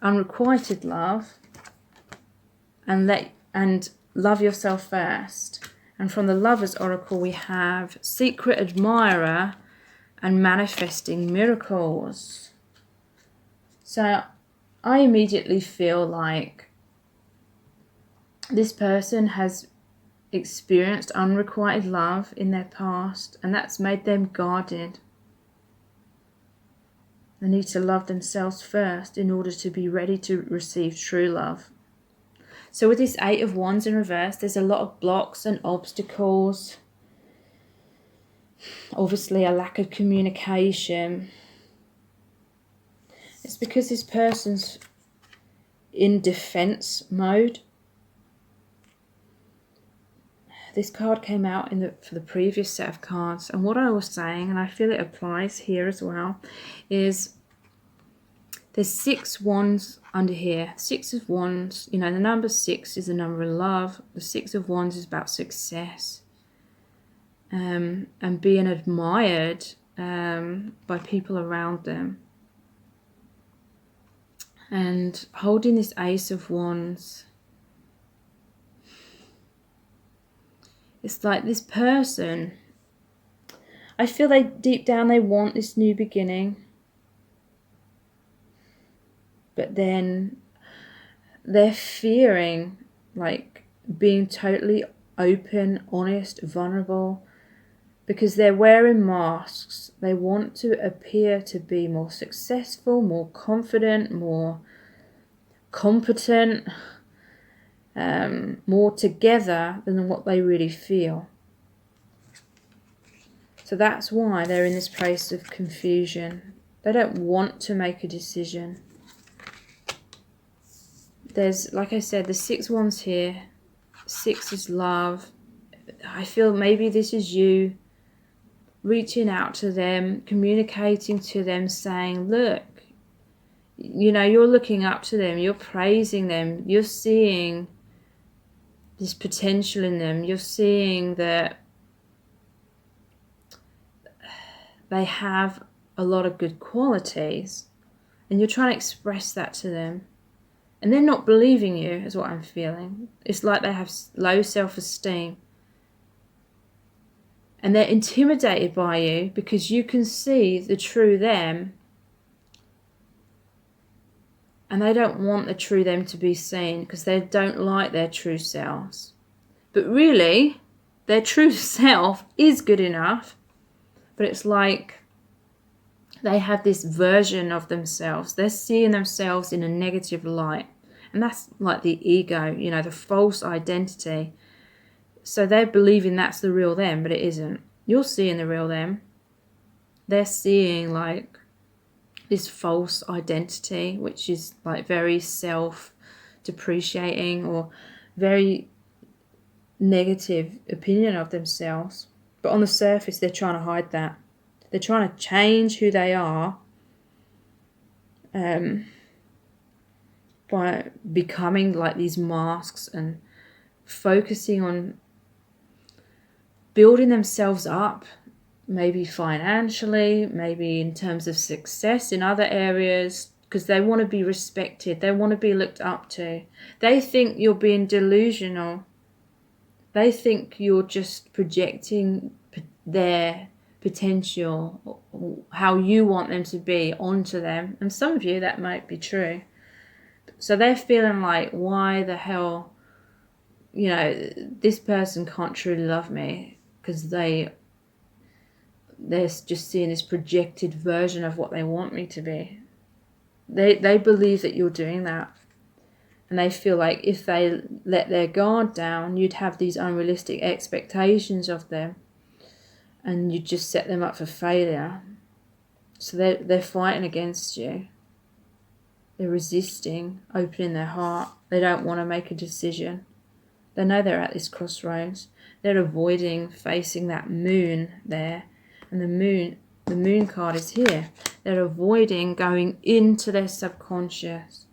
Unrequited Love, and Love Yourself First. And from the Lovers oracle, we have Secret Admirer and Manifesting Miracles. So I immediately feel like this person has experienced unrequited love in their past, and that's made them guarded. They need to love themselves first in order to be ready to receive true love. So with this 8 of Wands in reverse, there's a lot of blocks and obstacles. Obviously a lack of communication. It's because this person's in defense mode. This card came out for the previous set of cards, and what I was saying, and I feel it applies here as well, is there's 6 wands under here. 6 of Wands, you know, the number 6 is the number of love. The 6 of Wands is about success and being admired by people around them. And holding this Ace of Wands, it's like this person, I feel they deep down they want this new beginning, but then they're fearing like being totally open, honest, vulnerable, because they're wearing masks. They want to appear to be more successful, more confident, more competent, more together than what they really feel. So that's why they're in this place of confusion. They don't want to make a decision. There's, like I said, the 6 wands here. 6 is love. I feel maybe this is you reaching out to them, communicating to them, saying, look, you know, you're looking up to them, you're praising them, you're seeing this potential in them, you're seeing that they have a lot of good qualities, and you're trying to express that to them. And they're not believing you, is what I'm feeling. It's like they have low self-esteem. And they're intimidated by you because you can see the true them. And they don't want the true them to be seen because they don't like their true selves. But really, their true self is good enough. But it's like they have this version of themselves. They're seeing themselves in a negative light. And that's like the ego, you know, the false identity. So they're believing that's the real them, but it isn't. You're seeing the real them. They're seeing like this false identity, which is like very self-depreciating or very negative opinion of themselves. But on the surface, they're trying to hide that. They're trying to change who they are by becoming like these masks and focusing on building themselves up, maybe financially, maybe in terms of success in other areas, because they want to be respected, they want to be looked up to. They think you're being delusional. They think you're just projecting their potential, how you want them to be, onto them. And some of you, that might be true. So they're feeling like, why the hell, you know, this person can't truly love me, because they're just seeing this projected version of what they want me to be. They believe that you're doing that. And they feel like if they let their guard down, you'd have these unrealistic expectations of them. And you'd just set them up for failure. So they're fighting against you. They're resisting, opening their heart. They don't want to make a decision. They know they're at this crossroads. They're avoiding facing that moon there. And the moon card is here. They're avoiding going into their subconscious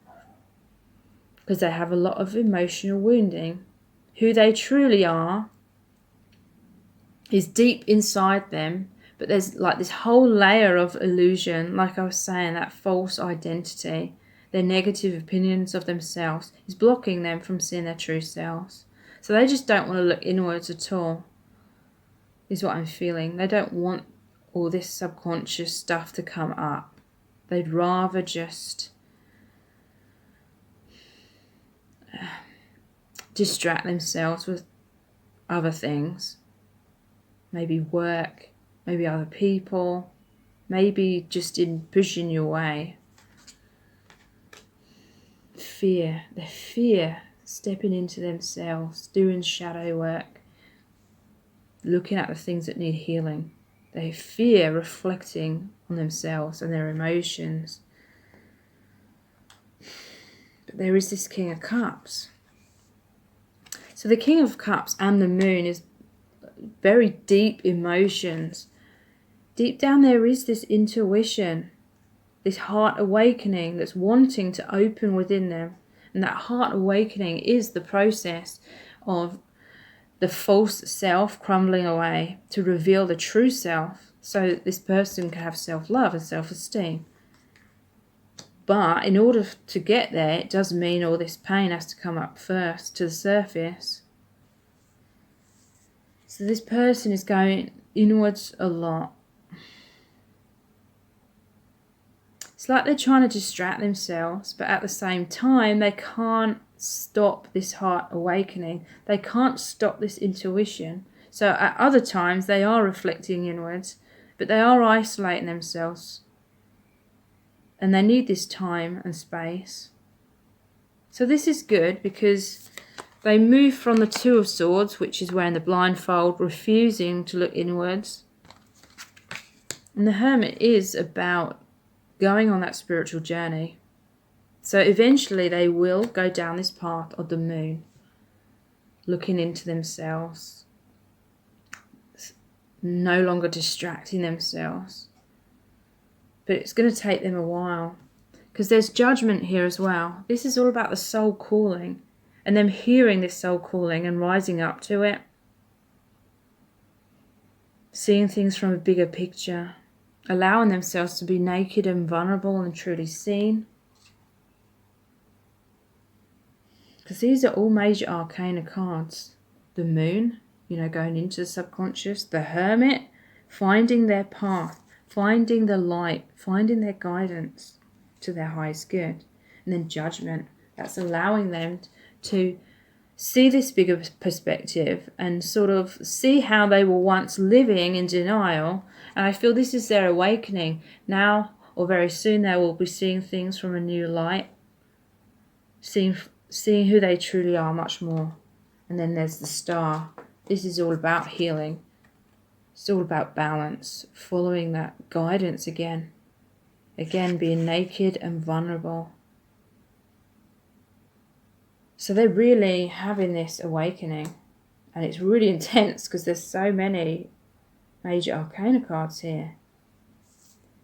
because they have a lot of emotional wounding. Who they truly are is deep inside them, but there's like this whole layer of illusion, like I was saying, that false identity, their negative opinions of themselves is blocking them from seeing their true selves. So they just don't want to look inwards at all, is what I'm feeling. They don't want all this subconscious stuff to come up. They'd rather just distract themselves with other things. Maybe work, maybe other people, maybe just in pushing you away. Fear, they fear stepping into themselves, doing shadow work, looking at the things that need healing. They fear reflecting on themselves and their emotions. But there is this King of Cups. So the King of Cups and the Moon is very deep emotions. Deep down there is this intuition, this heart awakening that's wanting to open within them. And that heart awakening is the process of the false self crumbling away to reveal the true self, so that this person can have self-love and self-esteem. But in order to get there, it does mean all this pain has to come up first to the surface. So this person is going inwards a lot. It's like they're trying to distract themselves, but at the same time, they can't stop this heart awakening. They can't stop this intuition. So at other times, they are reflecting inwards, but they are isolating themselves. And they need this time and space. So this is good because they move from the Two of Swords, which is wearing the blindfold, refusing to look inwards. And the Hermit is about going on that spiritual journey. So eventually they will go down this path of the moon, looking into themselves, no longer distracting themselves. But it's going to take them a while because there's judgment here as well. This is all about the soul calling and them hearing this soul calling and rising up to it, seeing things from a bigger picture, allowing themselves to be naked and vulnerable and truly seen. Because these are all major arcana cards. The moon, going into the subconscious. The Hermit, finding their path, finding the light, finding their guidance to their highest good. And then Judgment, that's allowing them to see this bigger perspective and sort of see how they were once living in denial. And I feel this is their awakening. Now or very soon they will be seeing things from a new light, seeing who they truly are much more. And then there's the Star. This is all about healing. It's all about balance, following that guidance again. Again, being naked and vulnerable. So they're really having this awakening. And it's really intense because there's so many major arcana cards here.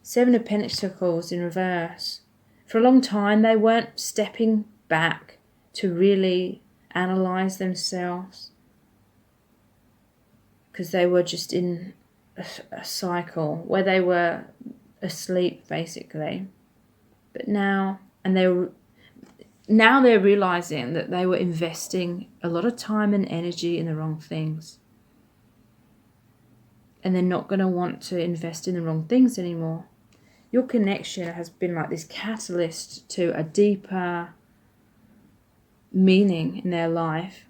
Seven of Pentacles in reverse. For a long time they weren't stepping back to really analyse themselves, because they were just in a cycle where they were asleep basically. But now they're realising that they were investing a lot of time and energy in the wrong things. And they're not going to want to invest in the wrong things anymore. Your connection has been like this catalyst to a deeper meaning in their life.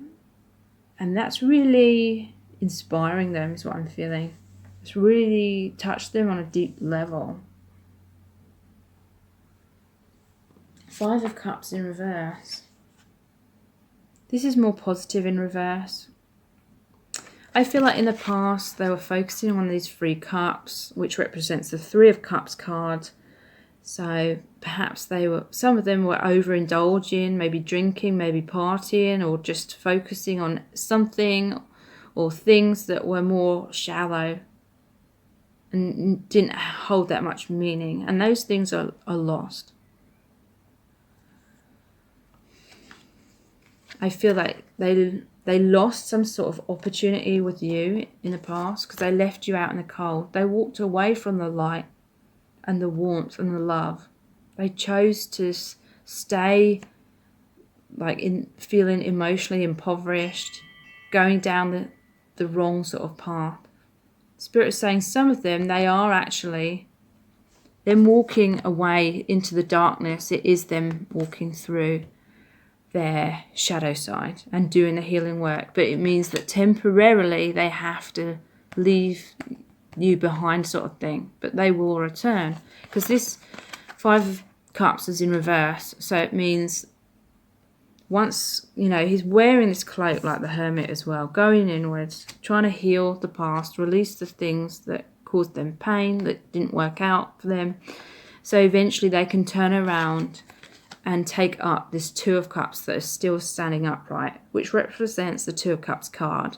And that's really inspiring them, is what I'm feeling. It's really touched them on a deep level. Five of Cups in reverse. This is more positive in reverse. I feel like in the past they were focusing on these 3 cups, which represents the 3 of Cups card. So perhaps some of them were overindulging, maybe drinking, maybe partying, or just focusing on something or things that were more shallow and didn't hold that much meaning. And those things are lost. I feel like they lost some sort of opportunity with you in the past because they left you out in the cold. They walked away from the light and the warmth and the love. They chose to stay feeling emotionally impoverished, going down the wrong sort of path. Spirit is saying some of them, they're walking away into the darkness. It is them walking through their shadow side and doing the healing work. But it means that temporarily they have to leave you behind, sort of thing. But they will return. Because this 5 of Cups is in reverse. So it means once, he's wearing this cloak like the Hermit as well, going inwards, trying to heal the past, release the things that caused them pain, that didn't work out for them. So eventually they can turn around and take up this 2 of Cups that is still standing upright, which represents the 2 of Cups card.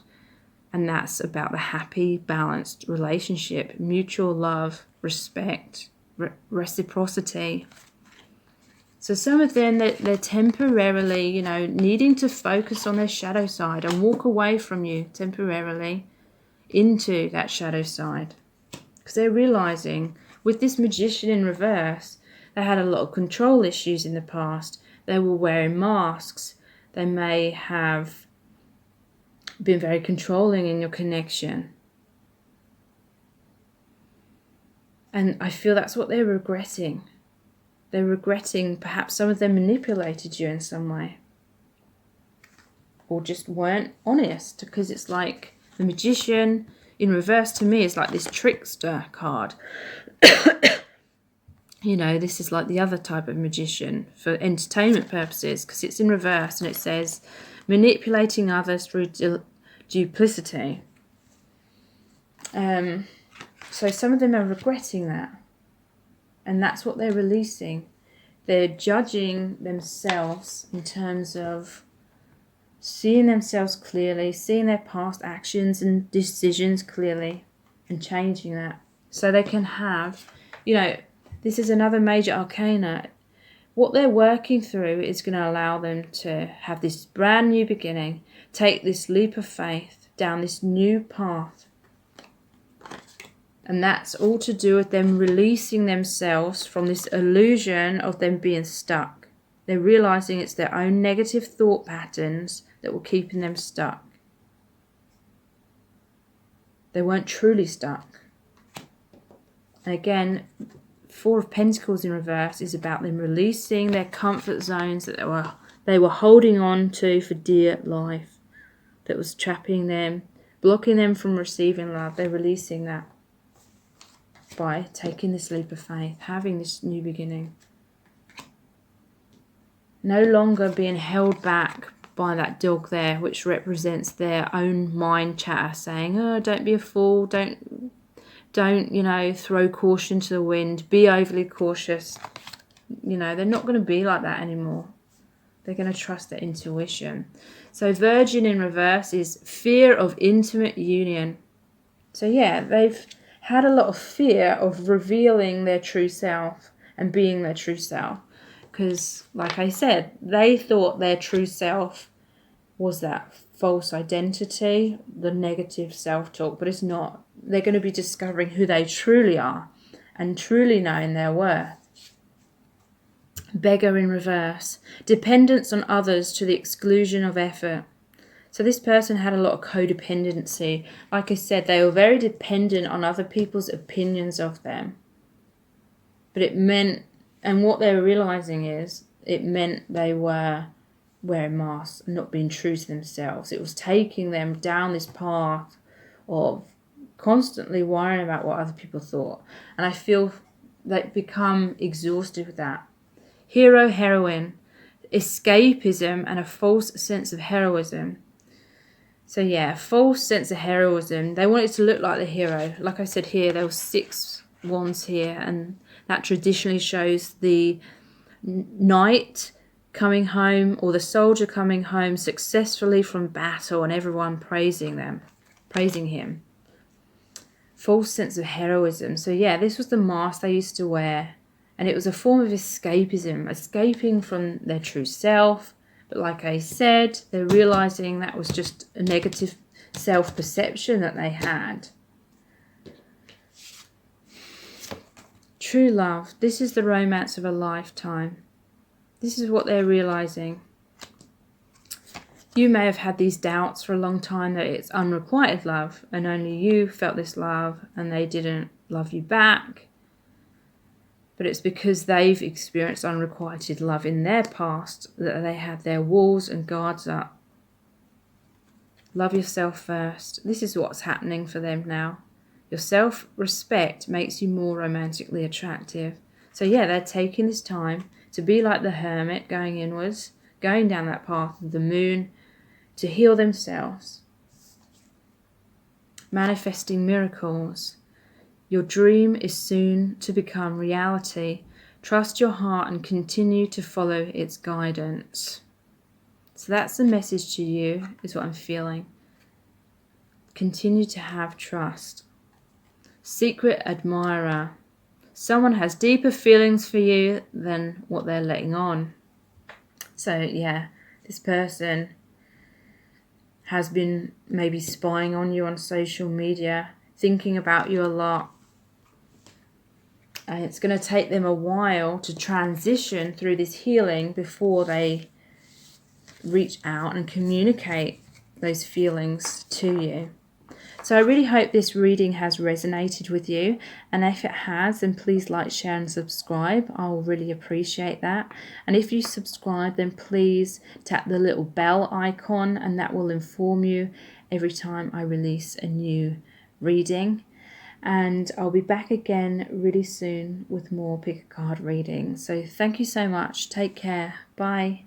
And that's about the happy, balanced relationship, mutual love, respect, reciprocity. So some of them, they're temporarily, needing to focus on their shadow side and walk away from you temporarily into that shadow side. Because they're realising with this Magician in reverse They had a lot of control issues in the past. They were wearing masks. They may have been very controlling in your connection. And I feel that's what they're regretting. They're regretting perhaps some of them manipulated you in some way. Or just weren't honest, because it's like the Magician in reverse to me is like this trickster card. You know, this is like the other type of magician for entertainment purposes, because it's in reverse and it says manipulating others through duplicity. So some of them are regretting that, and that's what they're releasing. They're judging themselves in terms of seeing themselves clearly, seeing their past actions and decisions clearly, and changing that so they can have, you know, this is another major arcana. What they're working through is going to allow them to have this brand new beginning, take this leap of faith down this new path. And that's all to do with them releasing themselves from this illusion of them being stuck. They're realizing it's their own negative thought patterns that were keeping them stuck. They weren't truly stuck. And again, Four of Pentacles in reverse is about them releasing their comfort zones that they were holding on to for dear life, that was trapping them, blocking them from receiving love. They're releasing that by taking this leap of faith, having this new beginning. No longer being held back by that dog there, which represents their own mind chatter saying, oh, don't be a fool, don't, you know, throw caution to the wind, be overly cautious. You know, they're not going to be like that anymore. They're going to trust their intuition. So Virgin in reverse is fear of intimate union. So yeah, they've had a lot of fear of revealing their true self and being their true self. Because, like I said, they thought their true self was that false identity, the negative self-talk, but it's not. They're going to be discovering who they truly are and truly knowing their worth. Beggar in reverse, dependence on others to the exclusion of effort. So this person had a lot of codependency. Like I said, they were very dependent on other people's opinions of them. But it meant, and what they were realizing is, it meant they were wearing masks and not being true to themselves. It was taking them down this path of constantly worrying about what other people thought. And I feel they become exhausted with that. Hero, heroine, escapism and a false sense of heroism. So yeah, false sense of heroism. They wanted to look like the hero. Like I said here, there were 6 wands here, and that traditionally shows the knight coming home or the soldier coming home successfully from battle and everyone praising him. False sense of heroism. So yeah, this was the mask they used to wear, and it was a form of escapism, escaping from their true self. But like I said, they're realizing that was just a negative self-perception that they had. True love. This is the romance of a lifetime. This is what they're realizing. You may have had these doubts for a long time that it's unrequited love and only you felt this love and they didn't love you back. But it's because they've experienced unrequited love in their past that they have their walls and guards up. Love yourself first. This is what's happening for them now. Your self-respect makes you more romantically attractive. So yeah, they're taking this time to be like the hermit, going inwards, going down that path of the moon to heal themselves. Manifesting miracles. Your dream is soon to become reality. Trust your heart and continue to follow its guidance. So that's the message to you, is what I'm feeling. Continue to have trust. Secret admirer. Someone has deeper feelings for you than what they're letting on. So yeah, this person has been maybe spying on you on social media, thinking about you a lot. And it's going to take them a while to transition through this healing before they reach out and communicate those feelings to you. So I really hope this reading has resonated with you, and if it has, then please like, share and subscribe. I'll really appreciate that. And if you subscribe, then please tap the little bell icon, and that will inform you every time I release a new reading. And I'll be back again really soon with more pick a card reading. So thank you so much. Take care. Bye.